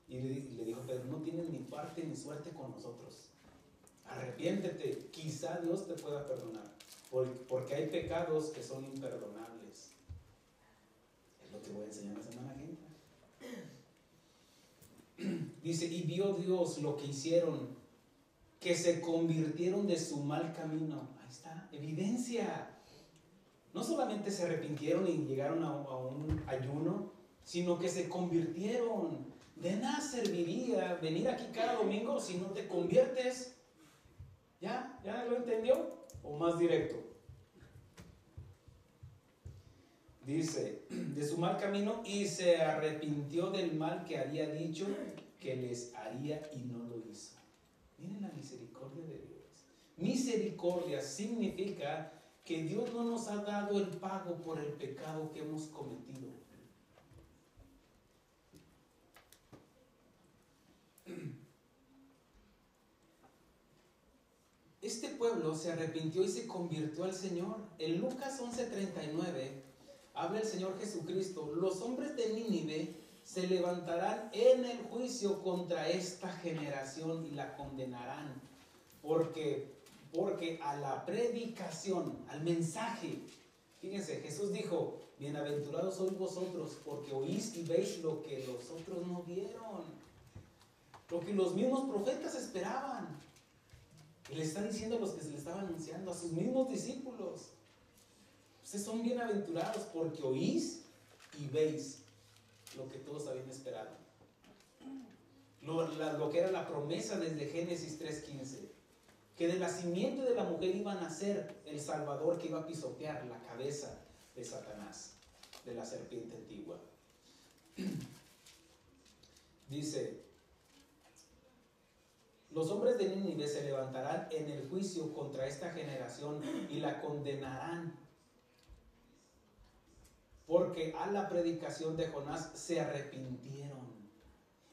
Y le dijo, Pedro, no tienes ni parte ni suerte con nosotros. Arrepiéntete, quizá Dios te pueda perdonar. Porque hay pecados que son imperdonables. Es lo que voy a enseñar la semana que entra. Dice, y vio Dios lo que hicieron, que se convirtieron de su mal camino. Ahí está, evidencia. No solamente se arrepintieron y llegaron a un ayuno, sino que se convirtieron. De nada serviría venir aquí cada domingo si no te conviertes. ¿Ya? ¿Ya lo entendió? ¿O más directo? Dice, de su mal camino, y se arrepintió del mal que había dicho que les haría y no lo hizo. Miren la misericordia de Dios. Misericordia significa que Dios no nos ha dado el pago por el pecado que hemos cometido. Este pueblo se arrepintió y se convirtió al Señor. En Lucas 11:39 habla el Señor Jesucristo: los hombres de Nínive se levantarán en el juicio contra esta generación y la condenarán, porque a la predicación, al mensaje, fíjense, Jesús dijo: bienaventurados sois vosotros, porque oís y veis lo que los otros no vieron, lo que los mismos profetas esperaban. Y le está diciendo a los que se le estaba anunciando, a sus mismos discípulos: ustedes son bienaventurados porque oís y veis lo que todos habían esperado. Lo que era la promesa desde Génesis 3:15, que de la simiente de la mujer iba a nacer el Salvador que iba a pisotear la cabeza de Satanás, de la serpiente antigua. Dice: los hombres de Nínive se levantarán en el juicio contra esta generación y la condenarán, porque a la predicación de Jonás se arrepintieron.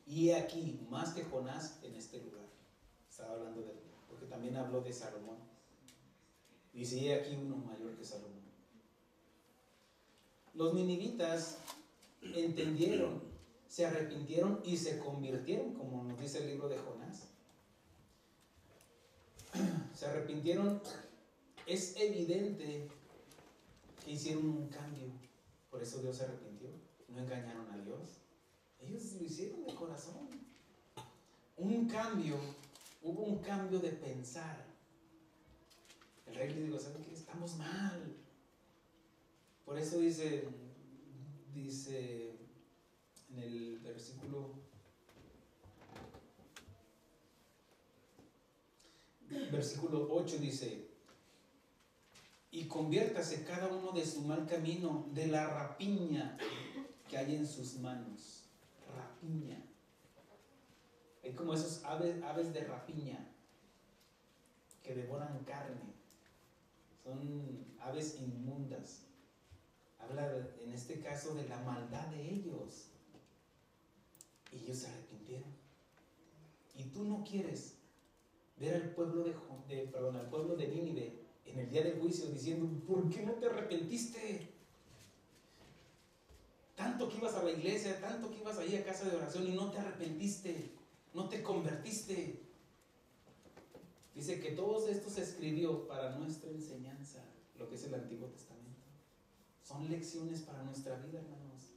Y he aquí, más que Jonás en este lugar. Estaba hablando de él, porque también habló de Salomón. Dice: y he aquí uno mayor que Salomón. Los ninivitas entendieron, se arrepintieron y se convirtieron, como nos dice el libro de Jonás. Se arrepintieron. Es evidente que hicieron un cambio. Por eso Dios se arrepintió. No engañaron a Dios. Ellos lo hicieron de corazón. Un cambio. Hubo un cambio de pensar. El rey le dijo: ¿saben qué? Estamos mal. Por eso dice en el versículo 8 dice: y conviértase cada uno de su mal camino, de la rapiña que hay en sus manos. Rapiña. Es como esos aves de rapiña que devoran carne. Son aves inmundas. Habla en este caso de la maldad de ellos. Y ellos se arrepintieron. Y tú no quieres ver al pueblo al pueblo de Nínive en el día del juicio diciendo: ¿por qué no te arrepentiste? Tanto que ibas a la iglesia, tanto que ibas ahí a casa de oración y no te arrepentiste, no te convertiste. Dice que todo esto se escribió para nuestra enseñanza, lo que es el Antiguo Testamento. Son lecciones para nuestra vida, hermanos.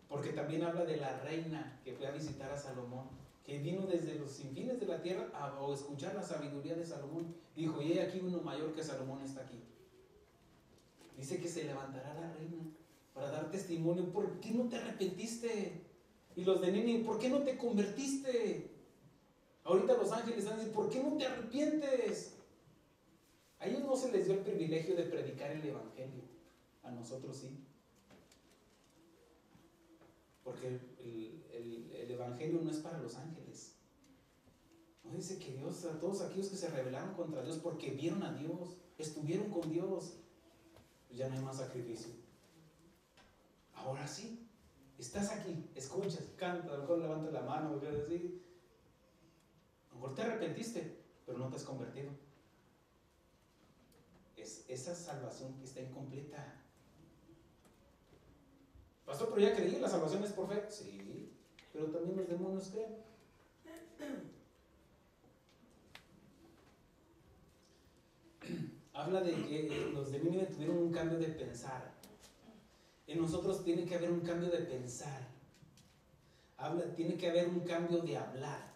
Porque también habla de la reina que fue a visitar a Salomón, que vino desde los confines de la tierra a escuchar la sabiduría de Salomón. Dijo: y he aquí uno mayor que Salomón está aquí. Dice que se levantará la reina para dar testimonio. ¿Por qué no te arrepentiste? Y los de Nínive: ¿por qué no te convertiste? Ahorita los ángeles están diciendo: ¿por qué no te arrepientes? A ellos no se les dio el privilegio de predicar el evangelio. A nosotros sí. Porque el evangelio no es para los ángeles. No dice que Dios, a todos aquellos que se rebelaron contra Dios porque vieron a Dios, estuvieron con Dios, pues ya no hay más sacrificio. Ahora sí, estás aquí, escuchas, canta, a lo mejor levantas la mano, a lo mejor te arrepentiste, pero no te has convertido. Es esa salvación que está incompleta. Pastor, pero ya creí, la salvación es por fe. Sí, pero también los demonios creen. Habla de que los de Nínive tuvieron un cambio de pensar. En nosotros tiene que haber un cambio de pensar. Tiene que haber un cambio de hablar.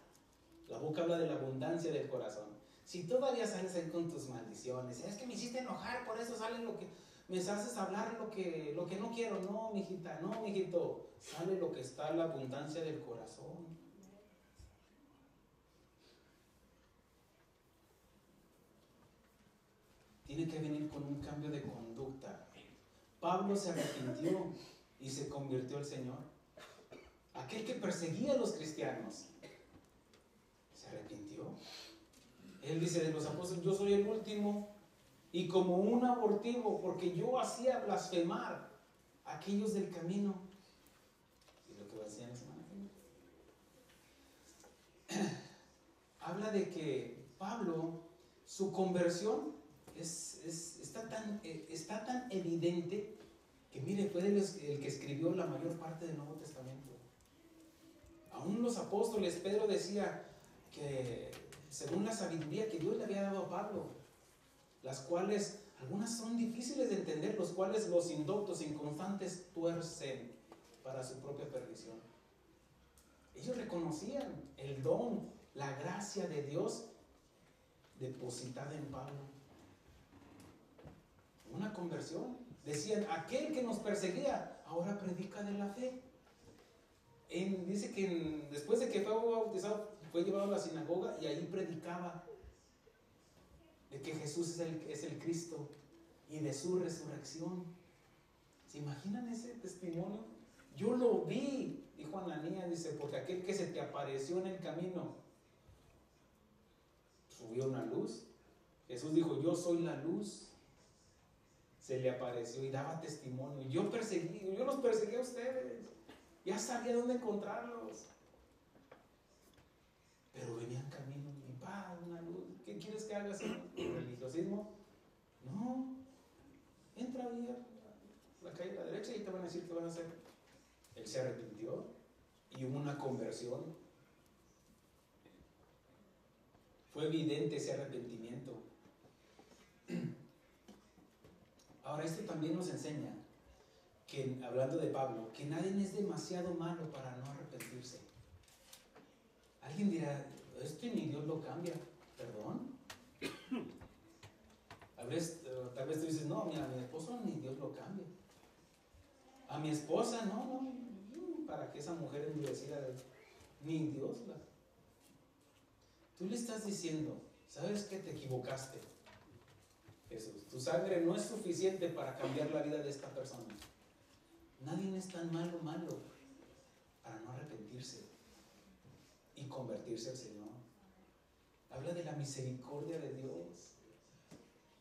La boca habla de la abundancia del corazón. Si todavía sales ahí con tus maldiciones, es que me hiciste enojar, por eso sale lo que... me haces hablar lo que no quiero. No, mijita, no, mijito. Sale lo que está en la abundancia del corazón. tiene que venir con un cambio de conducta. Pablo se arrepintió y se convirtió al Señor. Aquel que perseguía a los cristianos se arrepintió. Él dice de los apóstoles: yo soy el último, y como un abortivo, porque yo hacía blasfemar a aquellos del camino. Y lo que va a enseñar la semana que viene. Habla de que Pablo, su conversión está tan evidente que, mire, fue el que escribió la mayor parte del Nuevo Testamento. Aún los apóstoles, Pedro decía que según la sabiduría que Dios le había dado a Pablo, las cuales algunas son difíciles de entender, los cuales los indoctos inconstantes tuercen para su propia perdición. Ellos reconocían el don, la gracia de Dios depositada en Pablo. Una conversión. Decían: aquel que nos perseguía ahora predica de la fe. Dice que después de que fue bautizado, fue llevado a la sinagoga y ahí predicaba de que Jesús es el Cristo y de su resurrección. ¿Se imaginan ese testimonio? Yo lo vi, dijo Ananías, dice, porque aquel que se te apareció en el camino subió una luz. Jesús dijo: yo soy la luz. Se le apareció y daba testimonio. Yo los perseguí a ustedes. Ya sabía dónde encontrarlos. Pero venían camino y una luz. ¿Qué quieres que hagas en religiosismo? No. Entra ahí a la calle a la derecha y te van a decir qué van a hacer. Él se arrepintió y hubo una conversión. Fue evidente ese arrepentimiento. Ahora, esto también nos enseña que, hablando de Pablo, que nadie es demasiado malo para no arrepentirse. Alguien dirá: esto ni Dios lo cambia. ¿Perdón? Tal vez tú dices: no, mira, a mi esposo ni Dios lo cambia. A mi esposa, no, para que esa mujer endurecida, ni Dios la... Tú le estás diciendo: ¿sabes qué? Te equivocaste. Jesús, tu sangre no es suficiente para cambiar la vida de esta persona. Nadie es tan malo para no arrepentirse y convertirse al Señor. Habla de la misericordia de Dios.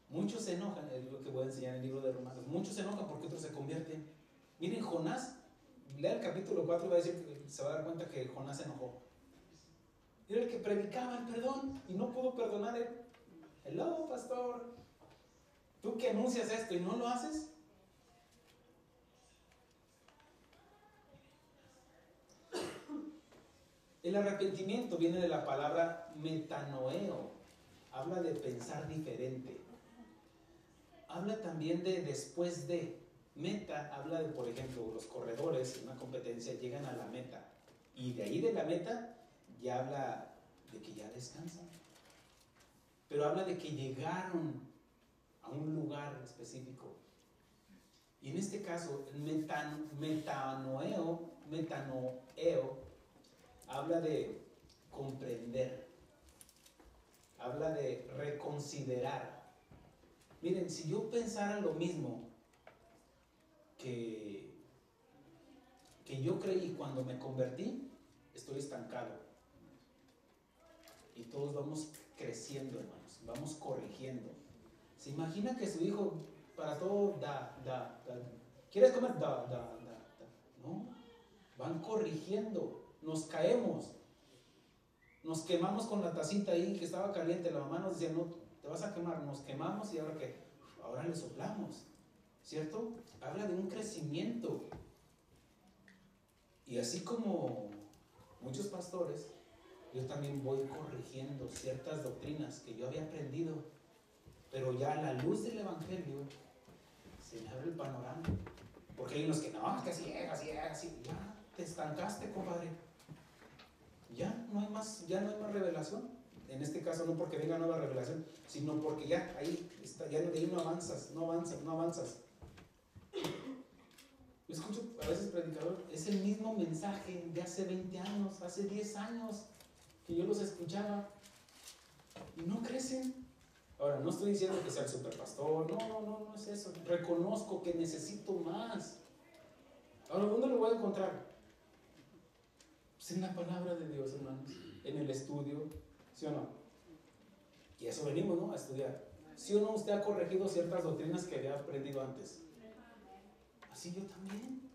Muchos se enojan, es lo que voy a enseñar en el libro de Romanos. Muchos se enojan porque otros se convierten. Miren, Jonás, lea el capítulo 4 y va a decir, se va a dar cuenta que Jonás se enojó. Era el que predicaba el perdón y no pudo perdonar él. Hello, pastor. ¿Tú que anuncias esto y no lo haces? El arrepentimiento viene de la palabra metanoeo. Habla de pensar diferente. Habla también de después de. Meta habla de, por ejemplo, los corredores en una competencia llegan a la meta. Y de ahí de la meta ya habla de que ya descansan. Pero habla de que llegaron a un lugar específico. Y en este caso, metanoeo habla de comprender, habla de reconsiderar. Miren, si yo pensara lo mismo que yo creí cuando me convertí, estoy estancado. Y todos vamos creciendo, hermanos, vamos corrigiendo. ¿Se imagina que su hijo para todo da? ¿Quieres comer? Da. No, van corrigiendo. Nos caemos, nos quemamos con la tacita ahí que estaba caliente. La mamá nos decía: no, te vas a quemar. Nos quemamos y ahora ¿qué? Ahora le soplamos, ¿cierto? Habla de un crecimiento. Y así como muchos pastores, yo también voy corrigiendo ciertas doctrinas que yo había aprendido, pero ya a la luz del Evangelio se me abre el panorama. Porque hay unos que no, es que así es. Ya te estancaste, compadre. Ya no hay más revelación. En este caso no porque venga nueva revelación, sino porque ya ahí está, ya de ahí no avanzas. Yo escucho a veces predicador, es el mismo mensaje de hace 20 años, hace 10 años que yo los escuchaba y no crecen. Ahora, no estoy diciendo que sea el superpastor, no es eso. Reconozco que necesito más. Ahora, ¿dónde lo voy a encontrar? Pues en la palabra de Dios, hermanos, en el estudio, ¿sí o no? Y a eso venimos, ¿no? A estudiar. ¿Sí o no usted ha corregido ciertas doctrinas que había aprendido antes? Así yo también.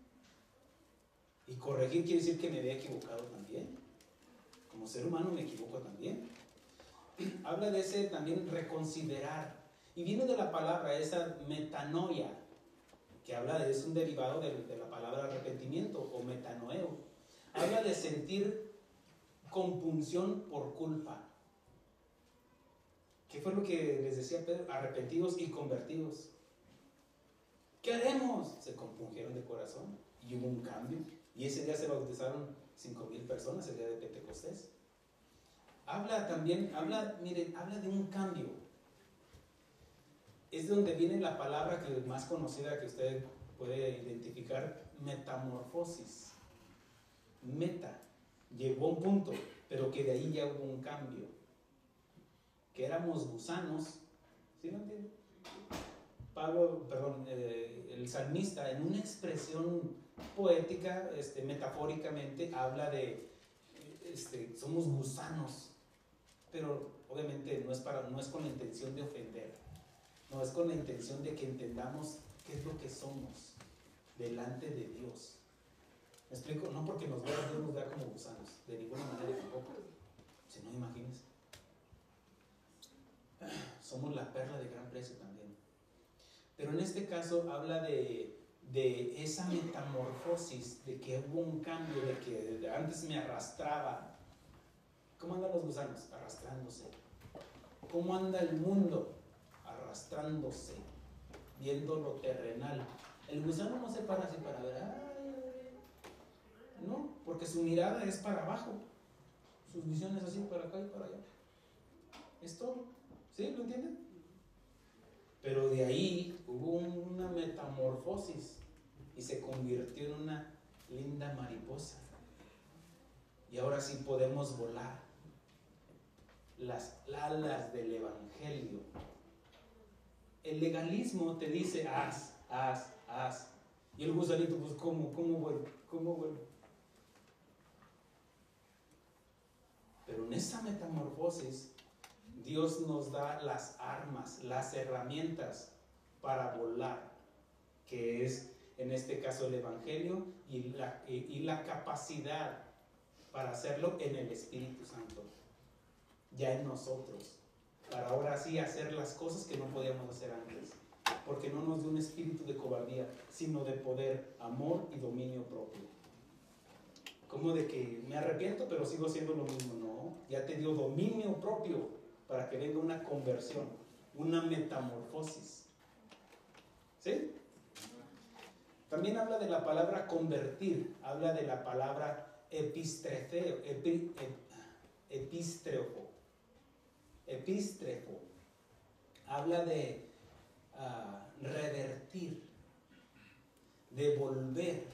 Y corregir quiere decir que me había equivocado también. Como ser humano me equivoco también. Habla de ese también reconsiderar. Y viene de la palabra esa metanoia, que habla de, es un derivado de la palabra arrepentimiento o metanoeo. Habla de sentir compunción por culpa. ¿Qué fue lo que les decía Pedro? Arrepentidos y convertidos. ¿Qué haremos? Se compungieron de corazón y hubo un cambio. Y ese día se bautizaron 5,000 personas, el día de Pentecostés. Habla también, miren, habla de un cambio. Es de donde viene la palabra que es más conocida que usted puede identificar, metamorfosis. Meta, llegó a un punto, pero que de ahí ya hubo un cambio. Que éramos gusanos, ¿sí lo entienden? El salmista, en una expresión poética, metafóricamente, habla de somos gusanos, pero obviamente no es con la intención de ofender, no es con la intención de que entendamos qué es lo que somos delante de Dios. ¿Me explico? No porque Dios nos vea como gusanos, de ninguna manera tampoco. Si no, imagínense. Somos la perla de gran precio también. Pero en este caso habla de esa metamorfosis, de que hubo un cambio, de que antes me arrastraba. ¿Cómo andan los gusanos? Arrastrándose. ¿Cómo anda el mundo? Arrastrándose, viendo lo terrenal. El gusano no se para así para ver, no, porque su mirada es para abajo, sus visiones así para acá y para allá. Es todo. ¿Sí? ¿Lo entienden? Pero de ahí hubo una metamorfosis y se convirtió en una linda mariposa. Y ahora sí podemos volar. Las alas del evangelio. El legalismo te dice haz. Y el gusanito, pues ¿cómo vuelvo? Pero en esa metamorfosis Dios nos da las armas, las herramientas para volar, que es en este caso el evangelio y la capacidad para hacerlo en el Espíritu Santo, ya en nosotros, para ahora sí hacer las cosas que no podíamos hacer antes, porque no nos dio un espíritu de cobardía, sino de poder, amor y dominio propio. Como de que me arrepiento pero sigo siendo lo mismo. No, ya te dio dominio propio para que venga una conversión, una metamorfosis. ¿Sí? También habla de la palabra convertir, habla de la palabra epistrefo. Habla de revertir, de volver.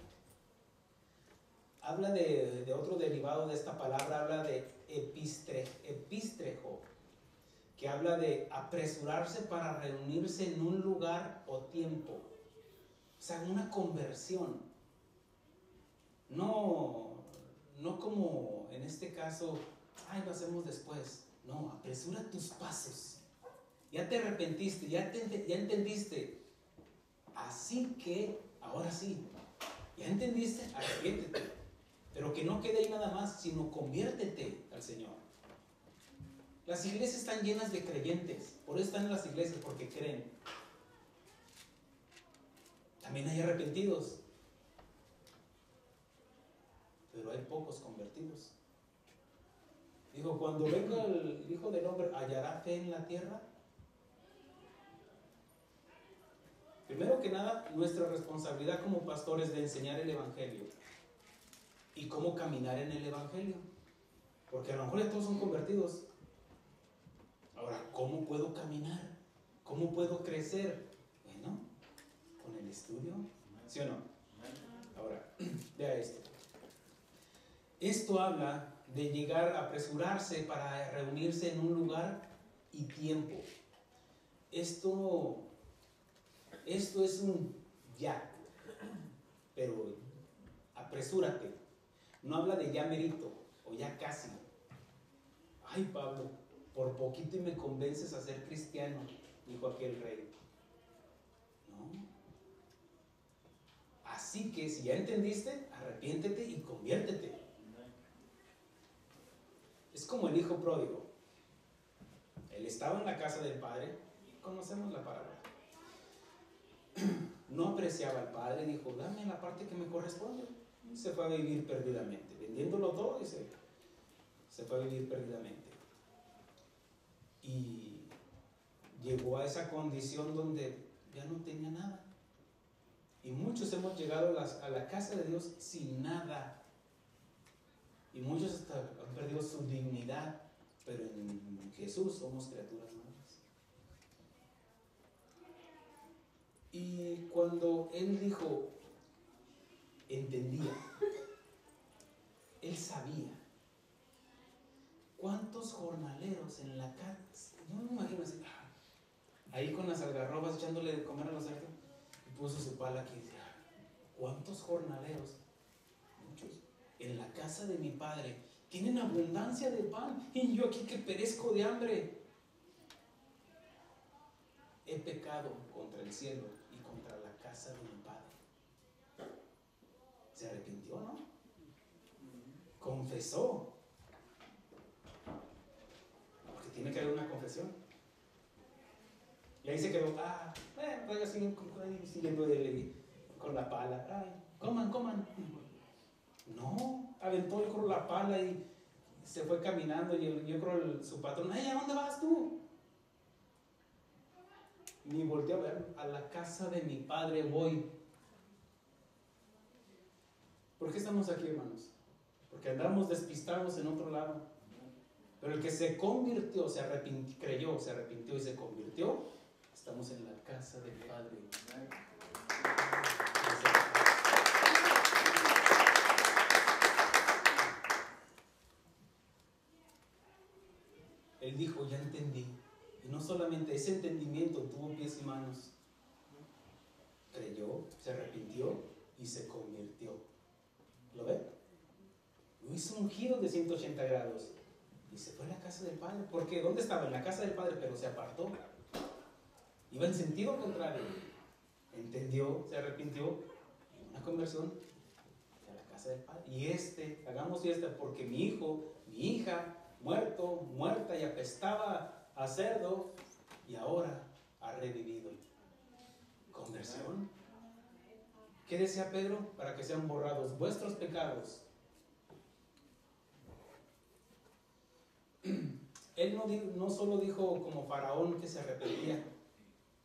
Habla de otro derivado de esta palabra, habla de epistrejo, que habla de apresurarse para reunirse en un lugar o tiempo. O sea, una conversión. No como en este caso, lo hacemos después. No, apresura tus pasos. Ya te arrepentiste, ya entendiste. Así que, ahora sí, ya entendiste, arrepiéntete. Pero que no quede ahí nada más, sino conviértete al Señor. Las iglesias están llenas de creyentes, por eso están en las iglesias, porque creen. También hay arrepentidos, pero hay pocos convertidos. Digo, cuando venga el Hijo del Hombre, ¿hallará fe en la tierra? Primero que nada, nuestra responsabilidad como pastores es de enseñar el Evangelio y cómo caminar en el Evangelio, porque a lo mejor ya todos son convertidos. Ahora, ¿cómo puedo caminar? ¿Cómo puedo crecer? Bueno, con el estudio, ¿sí o no? Ahora, vea esto. Esto habla de llegar a apresurarse para reunirse en un lugar y tiempo. esto es un ya, pero apresúrate. No habla de ya merito o ya casi. Ay, Pablo, por poquito y me convences a ser cristiano, dijo aquel rey. No. Así que si ya entendiste, arrepiéntete y conviértete. Es como el hijo pródigo. Él estaba en la casa del padre, conocemos la parábola. No apreciaba al padre, dijo, dame la parte que me corresponde. Y se fue a vivir perdidamente, vendiéndolo todo y se fue a vivir perdidamente. Y llegó a esa condición donde ya no tenía nada. Y muchos hemos llegado a la casa de Dios sin nada. Y muchos hasta han perdido su dignidad. Pero en Jesús somos criaturas nuevas. Y cuando Él dijo, entendía, Él sabía. ¿Cuántos jornaleros en la casa? Yo me imagino así, ahí con las algarrobas echándole de comer a los cerdos. Y puso su pala aquí y decía, ¿cuántos jornaleros? Muchos. En la casa de mi padre tienen abundancia de pan y yo aquí que perezco de hambre. He pecado contra el cielo y contra la casa de mi padre. Se arrepintió, ¿no? Confesó. Porque tiene que haber una confesión. Y ahí se quedó, todavía siguen siguiendo con la pala. Ay, coman. No, aventó con la pala y se fue caminando y yo creo su patrón, ¿a dónde vas tú? Ni volteé a ver, a la casa de mi padre voy. ¿Por qué estamos aquí, hermanos? Porque andamos despistados en otro lado. Pero el que se convirtió, creyó, se arrepintió y se convirtió, estamos en la casa del Padre. Él dijo, ya entendí. Y no solamente ese entendimiento tuvo pies y manos. Creyó, se arrepintió y se convirtió. ¿Lo ve? Hizo un giro de 180 grados y se fue a la casa del Padre. ¿Por qué? ¿Dónde estaba? En la casa del Padre, pero se apartó. Iba en sentido contrario. Entendió, se arrepintió, una conversión a la casa del Padre. Y hagamos fiesta porque mi hijo, mi hija, muerta y apestaba a cerdo, y ahora ha revivido. Conversión. ¿Qué decía Pedro? Para que sean borrados vuestros pecados. Él no solo dijo como Faraón que se arrepentía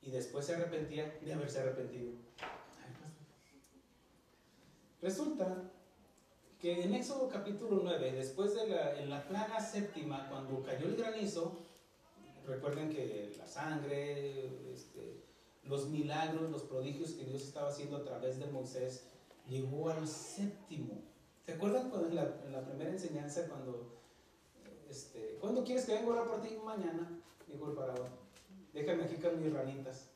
y después se arrepentía de haberse arrepentido. Resulta que en Éxodo capítulo 9, después en la plaga séptima, cuando cayó el granizo, recuerden que la sangre, los milagros, los prodigios que Dios estaba haciendo a través de Moisés, llegó al séptimo. ¿Se acuerdan cuando en la primera enseñanza, ¿cuándo quieres que venga a orar por ti? Mañana, dijo el faraón. Déjame aquí con mis ranitas.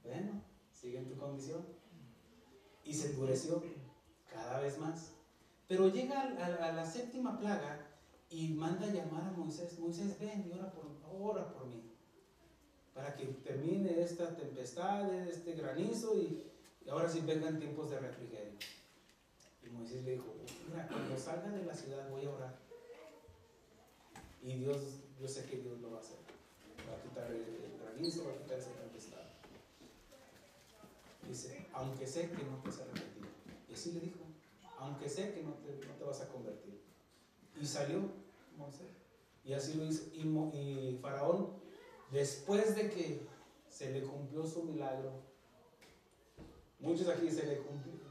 Bueno, sigue en tu condición. Y se endureció cada vez más. Pero llega a la séptima plaga y manda a llamar a Moisés. Moisés, ven y ora por mí. Para que termine esta tempestad, este granizo y ahora sí vengan tiempos de refrigerio. Y Moisés le dijo, mira, cuando salga de la ciudad voy a orar. Y Dios, yo sé que Dios lo va a hacer. Va a quitar el granizo, va a quitar esa tempestad. Dice, aunque sé que no te has arrepentido. Y así le dijo, aunque sé que no te vas a convertir. Y salió Moisés. Y así lo hizo. Y Faraón, después de que se le cumplió su milagro, muchos aquí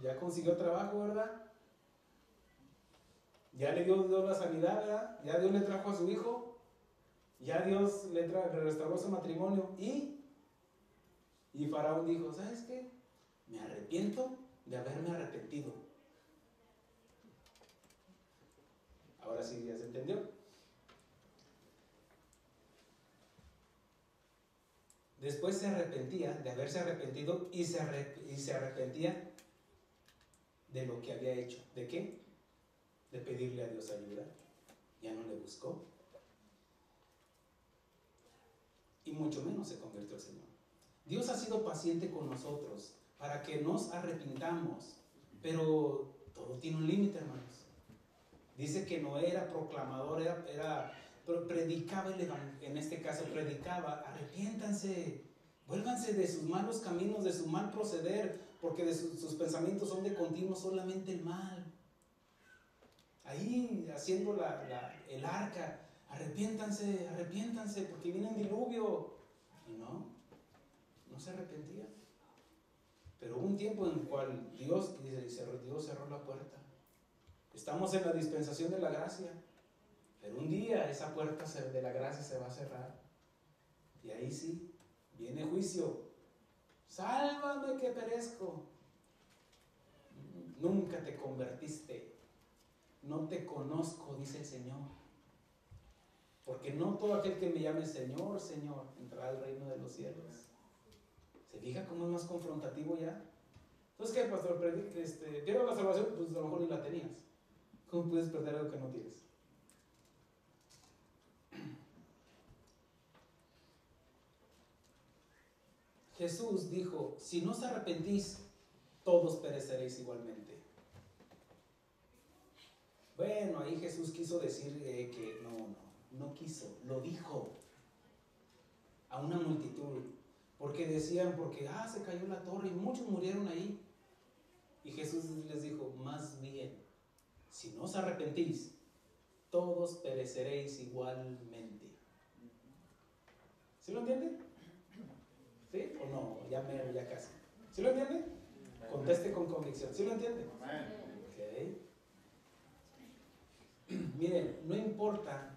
ya consiguió trabajo, ¿verdad? Ya le dio Dios la sanidad, ¿verdad? Ya Dios le trajo a su hijo. Ya Dios le restauró su matrimonio. Y Faraón dijo, ¿sabes qué? Me arrepiento de haberme arrepentido. Ahora sí ya se entendió. Después se arrepentía de haberse arrepentido y se arrepentía de lo que había hecho. ¿De qué? De pedirle a Dios ayuda. Ya no le buscó. Y mucho menos se convirtió al Señor. Dios ha sido paciente con nosotros para que nos arrepintamos. Pero todo tiene un límite, hermanos. Dice que Noé era proclamador, predicaba el evangelio. En este caso predicaba: arrepiéntanse, vuélvanse de sus malos caminos, de su mal proceder, porque de sus pensamientos son de continuo solamente el mal. Ahí haciendo el arca: arrepiéntanse, arrepiéntanse, porque viene un diluvio. Y no se arrepentía. Pero hubo un tiempo en el cual Dios cerró la puerta. Estamos en la dispensación de la gracia, pero un día esa puerta de la gracia se va a cerrar. Y ahí sí, viene juicio. Sálvame que perezco. Nunca te convertiste. No te conozco, dice el Señor. Porque no todo aquel que me llame Señor, Señor, entrará al reino de los cielos. ¿Se fija cómo es más confrontativo ya? Entonces, ¿qué, pastor? ¿Pierdo la salvación? Pues a lo mejor ni la tenías. ¿Cómo puedes perder algo que no tienes? Jesús dijo: si no os arrepentís, todos pereceréis igualmente. Bueno, ahí Jesús quiso decir que no quiso, lo dijo a una multitud. Porque decían, se cayó la torre y muchos murieron ahí. Y Jesús les dijo: más bien, si no os arrepentís, todos pereceréis igualmente. ¿Sí lo entiende? ¿Sí o no? Ya casi. ¿Sí lo entiende? Conteste con convicción. ¿Sí lo entiende? Ok. Miren, no importa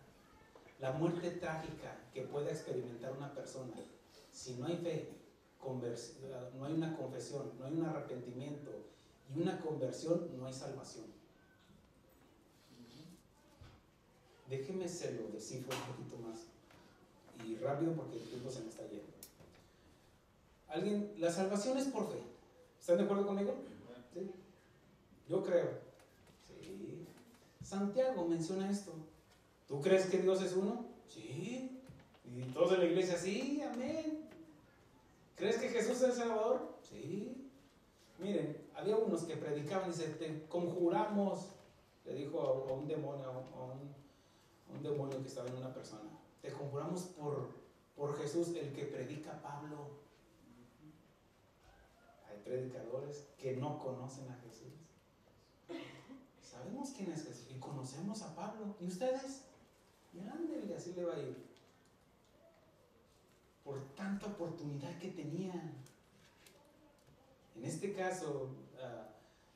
la muerte trágica que pueda experimentar una persona, si no hay fe, no hay una confesión, no hay un arrepentimiento y una conversión, no hay salvación. Déjeme se lo descifro un poquito más y rápido porque el tiempo se me está yendo. La salvación es por fe. ¿Están de acuerdo conmigo? ¿Sí? Yo creo. Sí. Santiago menciona esto. ¿Tú crees que Dios es uno? Sí. Y todos en la iglesia: sí, amén. ¿Crees que Jesús es el Salvador? Sí. Miren, había unos que predicaban y dice: te conjuramos, le dijo a un demonio, a un demonio que estaba en una persona: te conjuramos por Jesús, el que predica Pablo. Hay predicadores que no conocen a Jesús. Sabemos quién es Jesús y conocemos a Pablo. ¿Y ustedes? Y ándele, así le va a ir. Por tanta oportunidad que tenían. En este caso,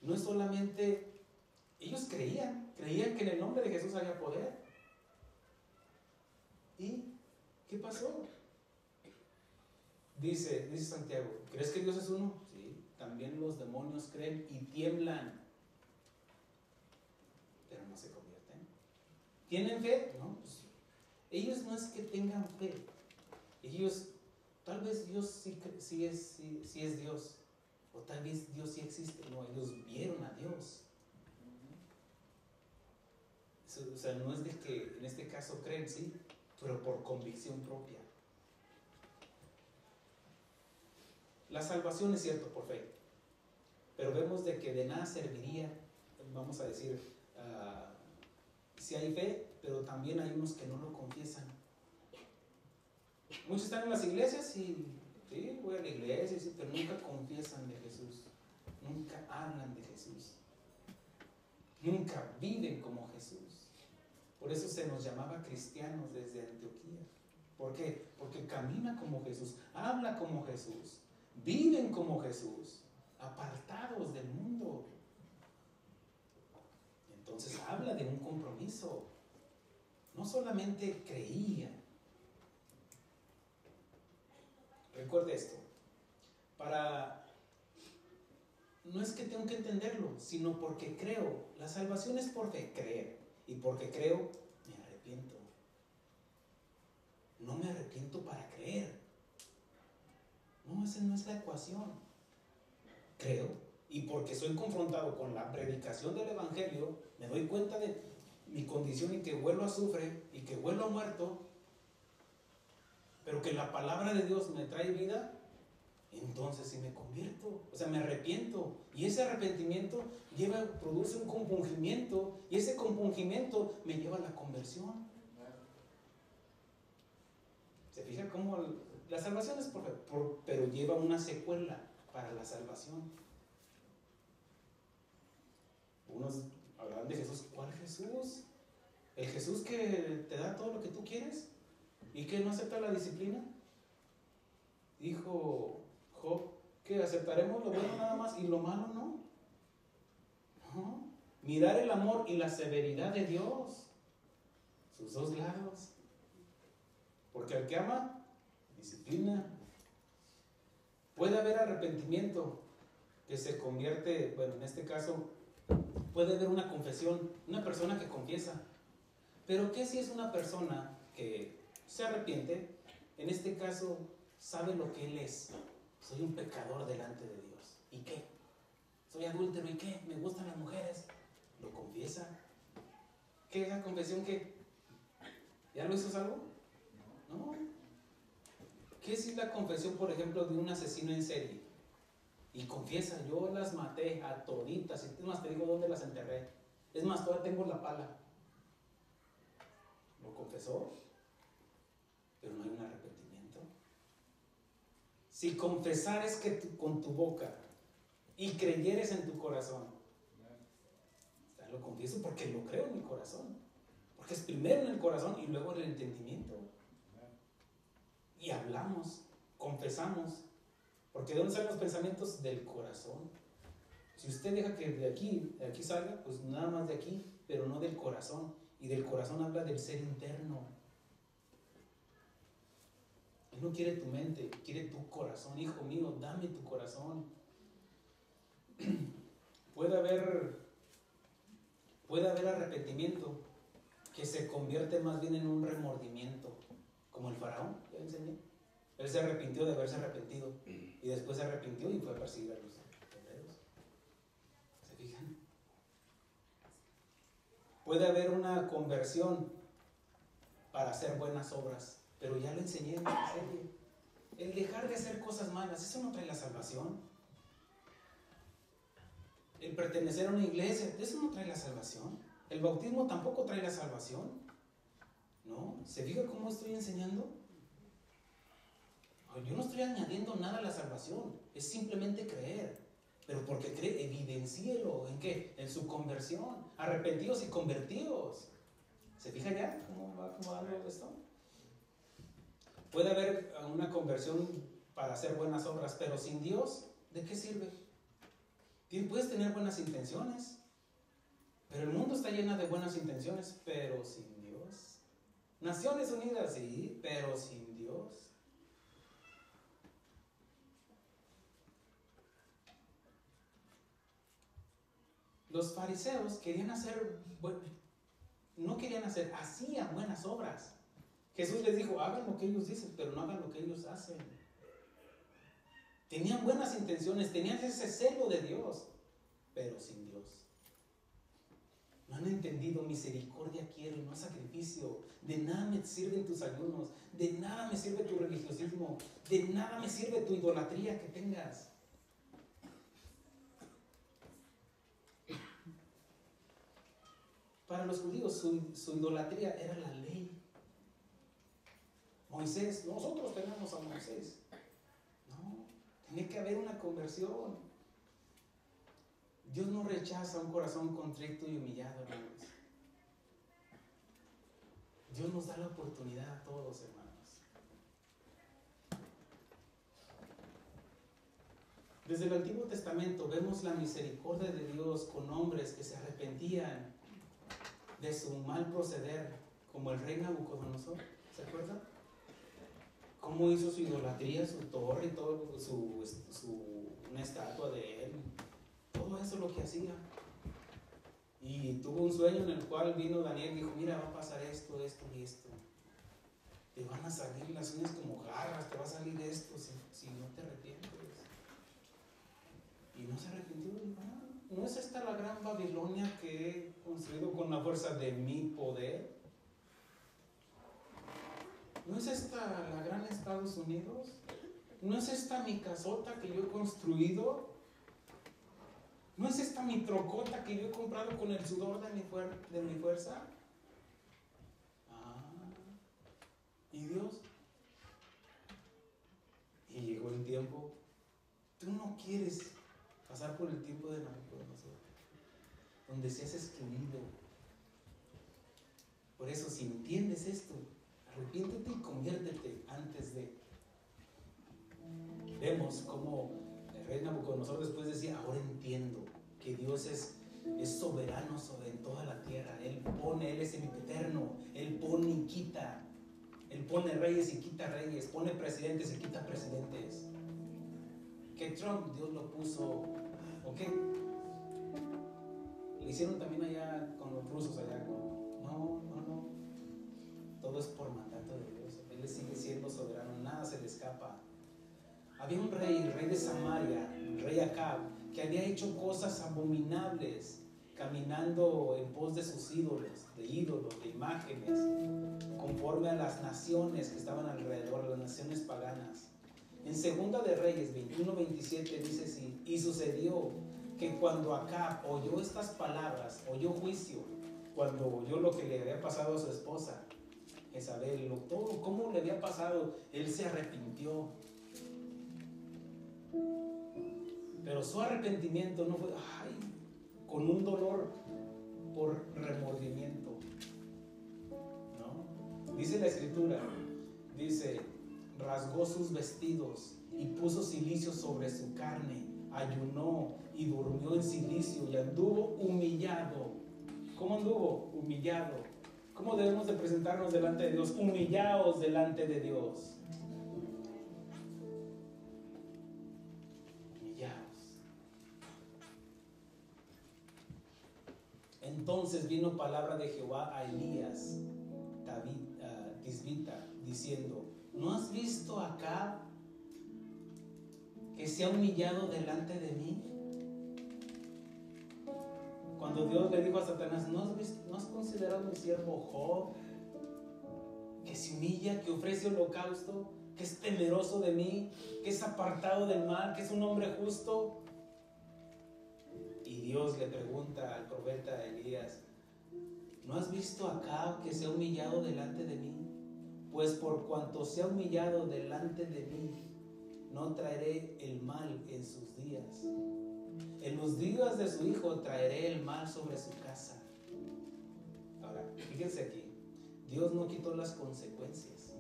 no es solamente... Ellos creían que en el nombre de Jesús había poder. ¿Y qué pasó? Dice Santiago: ¿crees que Dios es uno? Sí. También los demonios creen y tiemblan, pero no se convierten. ¿Tienen fe? No, pues ellos no es que tengan fe. Ellos, tal vez Dios sí es Dios, o tal vez Dios sí existe. No, ellos vieron a Dios. O sea, no es de que en este caso creen, sí, pero por convicción propia. La salvación es cierto por fe, pero vemos de que de nada serviría, vamos a decir, si hay fe, pero también hay unos que no lo confiesan. Muchos están en las iglesias y sí, voy a la iglesia, sí, pero nunca confiesan de Jesús, nunca hablan de Jesús, nunca viven como Jesús. Por eso se nos llamaba cristianos desde Antioquía. ¿Por qué? Porque camina como Jesús, habla como Jesús, viven como Jesús, apartados del mundo. Entonces habla de un compromiso. No solamente creía. Recuerde esto. No es que tengo que entenderlo, sino porque creo. La salvación es por fe, creer. Y porque creo, me arrepiento. No me arrepiento para creer. No, esa no es la ecuación. Creo, y porque soy confrontado con la predicación del Evangelio, me doy cuenta de mi condición y que huelo a azufre y que huelo a muerto, pero que la palabra de Dios me trae vida, entonces sí me convierto, o sea, me arrepiento. Y ese arrepentimiento produce un compungimiento, y ese compungimiento me lleva a la conversión. ¿Se fija cómo la salvación es pero lleva una secuela para la salvación? Unos hablarán de Jesús. ¿Cuál Jesús? ¿El Jesús que te da todo lo que tú quieres y que no acepta la disciplina? Dijo Job que aceptaremos lo bueno nada más y lo malo no. No. Mirar el amor y la severidad de Dios, sus dos lados. Porque al que ama, disciplina. Puede haber arrepentimiento que se convierte, bueno, en este caso, puede haber una confesión, una persona que confiesa. Pero ¿qué si es una persona que se arrepiente? En este caso, sabe lo que él es. Soy un pecador delante de Dios. ¿Y qué? Soy adúltero. ¿Y qué? Me gustan las mujeres. Lo confiesa. ¿Qué es la confesión? ¿Qué? ¿Ya lo hizo salvo? No. ¿Qué si la confesión, por ejemplo, de un asesino en serie? Y confiesa, yo las maté a toditas. Es más, te digo dónde las enterré. Es más, todavía tengo la pala. Lo confesó, pero no hay un arrepentimiento. Si confesares que con tu boca y creyeres en tu corazón, lo confieso porque lo creo en mi corazón, porque es primero en el corazón y luego en el entendimiento. Y hablamos, confesamos, porque ¿de dónde salen los pensamientos? Del corazón. Si usted deja que de aquí salga, pues nada más de aquí, pero no del corazón. Y del corazón habla del ser interno. Él no quiere tu mente, quiere tu corazón. Hijo mío, dame tu corazón. Puede haber arrepentimiento que se convierte más bien en un remordimiento, como el faraón, ya enseñé. Él se arrepintió de haberse arrepentido y después se arrepintió y fue a perseguir a los hebreos. ¿Se fijan? Puede haber una conversión para hacer buenas obras, pero ya lo enseñé en esta serie. El dejar de hacer cosas malas, eso no trae la salvación. El pertenecer a una iglesia, eso no trae la salvación. El bautismo tampoco trae la salvación. ¿No? ¿Se fija cómo estoy enseñando? Yo no estoy añadiendo nada a la salvación, es simplemente creer. Pero porque cree, evidencielo. ¿En qué? En su conversión. Arrepentidos y convertidos. ¿Se fija ya cómo va acomodando esto? Puede haber una conversión para hacer buenas obras, pero sin Dios, ¿de qué sirve? Puedes tener buenas intenciones, pero el mundo está lleno de buenas intenciones, pero sin Dios. Naciones Unidas, sí, pero sin Dios. Los fariseos querían hacer, no querían hacer, hacían buenas obras. Jesús les dijo, hagan lo que ellos dicen, pero no hagan lo que ellos hacen. Tenían buenas intenciones, tenían ese celo de Dios, pero sin Dios. No han entendido, misericordia quiero y no sacrificio. De nada me sirven tus ayunos, de nada me sirve tu religiosismo, de nada me sirve tu idolatría que tengas. Para los judíos su idolatría era la ley. Moisés, nosotros tenemos a Moisés. No, tiene que haber una conversión. Dios no rechaza un corazón contrito y humillado, hermanos. Dios nos da la oportunidad a todos, hermanos. Desde el Antiguo Testamento vemos la misericordia de Dios con hombres que se arrepentían de su mal proceder, como el rey Nabucodonosor. ¿Se acuerdan? Cómo hizo su idolatría, su torre y todo, una estatua de él. Todo eso es lo que hacía. Y tuvo un sueño en el cual vino Daniel y dijo, mira, va a pasar esto, esto y esto. te van a salir las uñas como garras, te va a salir esto si no te arrepientes. Y no se arrepintió. ¿No es esta la gran Babilonia que he construido con la fuerza de mi poder? ¿No es esta la gran Estados Unidos? ¿No es esta mi casota que yo he construido? ¿No es esta mi trocota que yo he comprado con el sudor de mi fuerza? ¿Y Dios? Y llegó el tiempo. Tú no quieres pasar por el tiempo de Nabucodonosor, donde seas excluido. Por eso, si entiendes esto, arrepiéntete y conviértete antes de. Vemos cómo el rey Nabucodonosor después decía: ahora entiendo que Dios es soberano sobre toda la tierra. Él es sempiterno, Él pone y quita. Él pone reyes y quita reyes, pone presidentes y quita presidentes. Que Trump, Dios lo puso, ¿ok? Le hicieron también allá con los rusos allá. No. Todo es por mandato de Dios. Él sigue siendo soberano, nada se le escapa. Había un rey, el rey de Samaria, el rey Acab, que había hecho cosas abominables, caminando en pos de sus ídolos, de imágenes, conforme a las naciones que estaban alrededor, las naciones paganas. En Segunda de Reyes 21-27 dice así: y sucedió que cuando Acab oyó estas palabras, oyó juicio, cuando oyó lo que le había pasado a su esposa Jezabel, todo cómo le había pasado, él se arrepintió. Pero su arrepentimiento no fue con un dolor por remordimiento, ¿no? Dice la Escritura, dice: rasgó sus vestidos y puso cilicio sobre su carne, ayunó y durmió en cilicio y anduvo humillado. ¿Cómo anduvo? Humillado. ¿Cómo debemos de presentarnos delante de Dios? Humillados delante de Dios. Humillados. Entonces vino palabra de Jehová a Elías Tisbita, diciendo: ¿no has visto acá que se ha humillado delante de mí? Cuando Dios le dijo a Satanás: ¿no has considerado mi siervo Job? Que se humilla, que ofrece holocausto, que es temeroso de mí, que es apartado del mal, que es un hombre justo. Y Dios le pregunta al profeta Elías: ¿no has visto acá que se ha humillado delante de mí? Pues por cuanto se ha humillado delante de mí, no traeré el mal en sus días. En los días de su hijo traeré el mal sobre su casa. Ahora, fíjense aquí, Dios no quitó las consecuencias.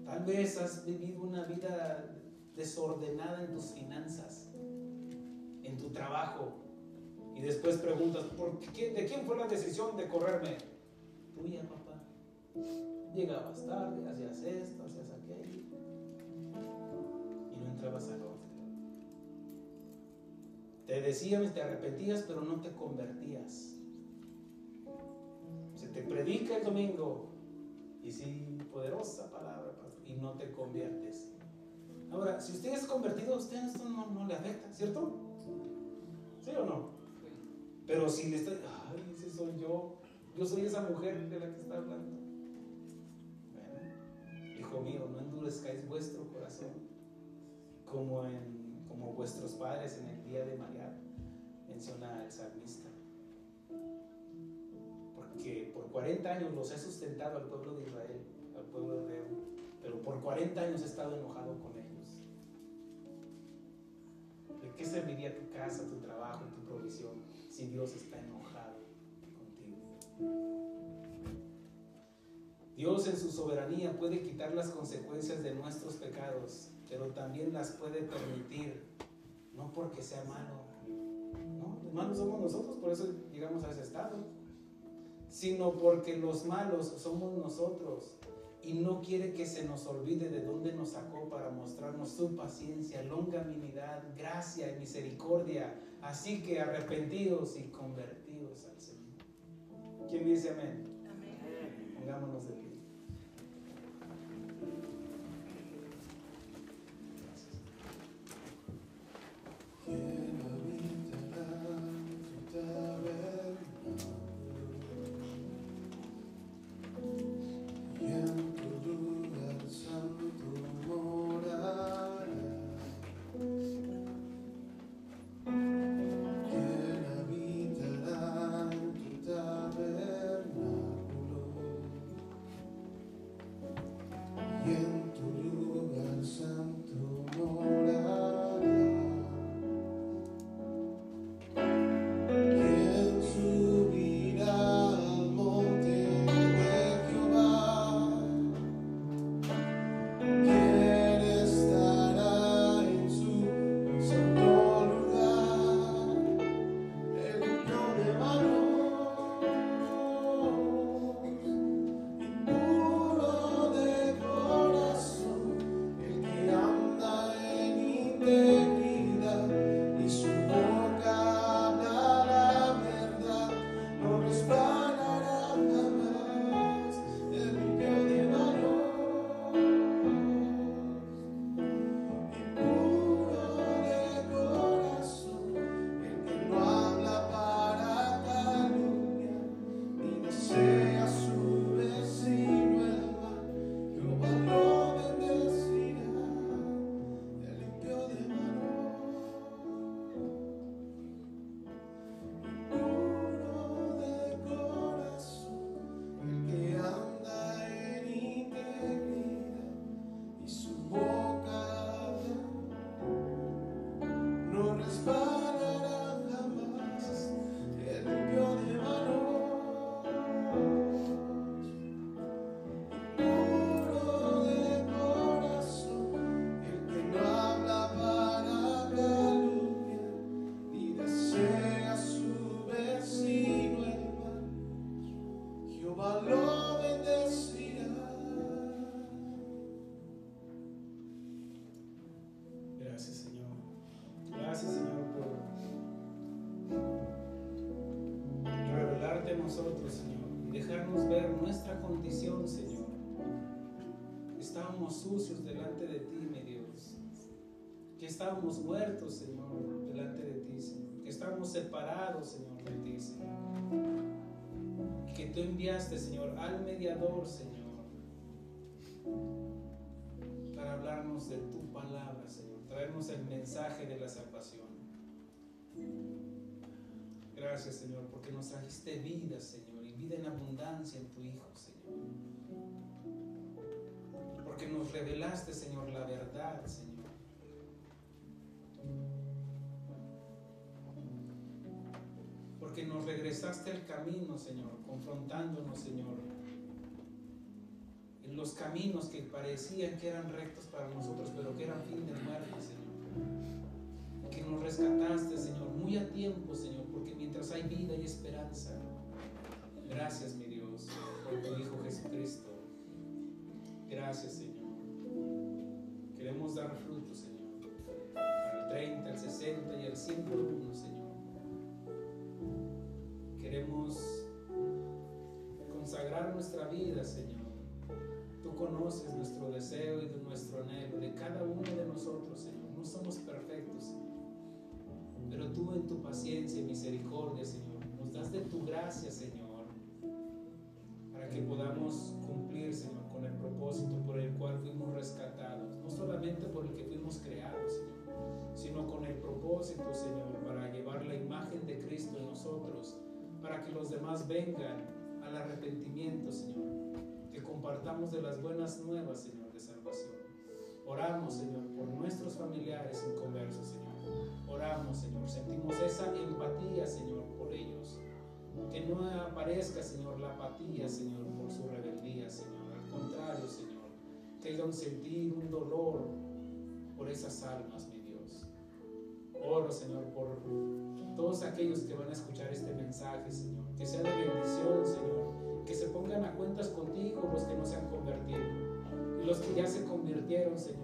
Tal vez has vivido una vida desordenada en tus finanzas, en tu trabajo, y después preguntas: ¿de quién fue la decisión de correrme? Tuya, papá. Llegabas tarde, hacías esto, hacías aquello, y no entrabas al orden. Te decían, te arrepentías, pero no te convertías. Se te predica el domingo, y sí, poderosa palabra, y no te conviertes. Ahora, si usted es convertido, a usted esto no le afecta, ¿cierto? ¿Sí o no? Pero si le estoy, ese soy yo soy esa mujer de la que está hablando. Bueno, hijo mío, no endurezcáis vuestro corazón como vuestros padres en el día de María, menciona el salmista. Porque por 40 años los he sustentado al pueblo de Israel, al pueblo hebreo, pero por 40 años he estado enojado con ellos. ¿De qué serviría tu casa, tu trabajo, tu provisión si Dios está enojado contigo? Dios en su soberanía puede quitar las consecuencias de nuestros pecados, pero también las puede permitir, no porque sea malo, no, los malos somos nosotros, por eso llegamos a ese estado, sino porque los malos somos nosotros, y no quiere que se nos olvide de dónde nos sacó para mostrarnos su paciencia, longanimidad, gracia y misericordia. Así que arrepentidos y convertidos al Señor. ¿Quién dice amén? Amén. Pongámonos de pie. nosotros, Señor, y dejarnos ver nuestra condición, Señor. Estábamos sucios delante de ti, mi Dios. Que estábamos muertos, Señor, delante de ti, Señor. Que estábamos separados, Señor, de ti, Señor. Y que tú enviaste, Señor, al mediador, Señor, para hablarnos de tu palabra, Señor. Traernos el mensaje de la salvación. Gracias, Señor, porque nos trajiste vida, Señor, y vida en abundancia en tu Hijo, Señor. Porque nos revelaste, Señor, la verdad, Señor. Porque nos regresaste al camino, Señor, confrontándonos, Señor, en los caminos que parecían que eran rectos para nosotros, pero que eran fin de muerte, Señor. Que nos rescataste, Señor, muy a tiempo, Señor, porque mientras hay vida y esperanza. Gracias, mi Dios, por tu Hijo Jesucristo. Gracias, Señor. Queremos dar fruto, Señor, al 30, al 60 y al 100 por uno, Señor. Queremos consagrar nuestra vida, Señor. Tú conoces nuestro deseo y nuestro anhelo de cada uno de nosotros, Señor. No somos perfectos, Señor, pero tú en tu paciencia y misericordia, Señor, nos das de tu gracia, Señor, para que podamos cumplir, Señor, con el propósito por el cual fuimos rescatados, no solamente por el que fuimos creados, Señor, sino con el propósito, Señor, para llevar la imagen de Cristo en nosotros, para que los demás vengan al arrepentimiento, Señor, que compartamos de las buenas nuevas, Señor, de salvación. Oramos, Señor, por nuestros familiares inconversos, Señor. Oramos, Señor, sentimos esa empatía, Señor, por ellos. Que no aparezca, Señor, la apatía, Señor, por su rebeldía, Señor. Al contrario, Señor, que haya un sentir, un dolor por esas almas, mi Dios. Oro, Señor, por todos aquellos que van a escuchar este mensaje, Señor. Que sea de bendición, Señor. Que se pongan a cuentas contigo los que no se han convertido. Y los que ya se convirtieron, Señor,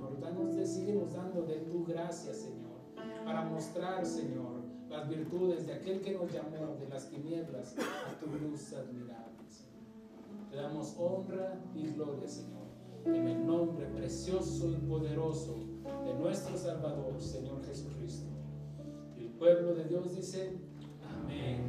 síguenos dando de tu gracia, Señor, para mostrar, Señor, las virtudes de aquel que nos llamó de las tinieblas a tu luz admirable, Señor. Te damos honra y gloria, Señor, en el nombre precioso y poderoso de nuestro Salvador, Señor Jesucristo. Y el pueblo de Dios dice, amén.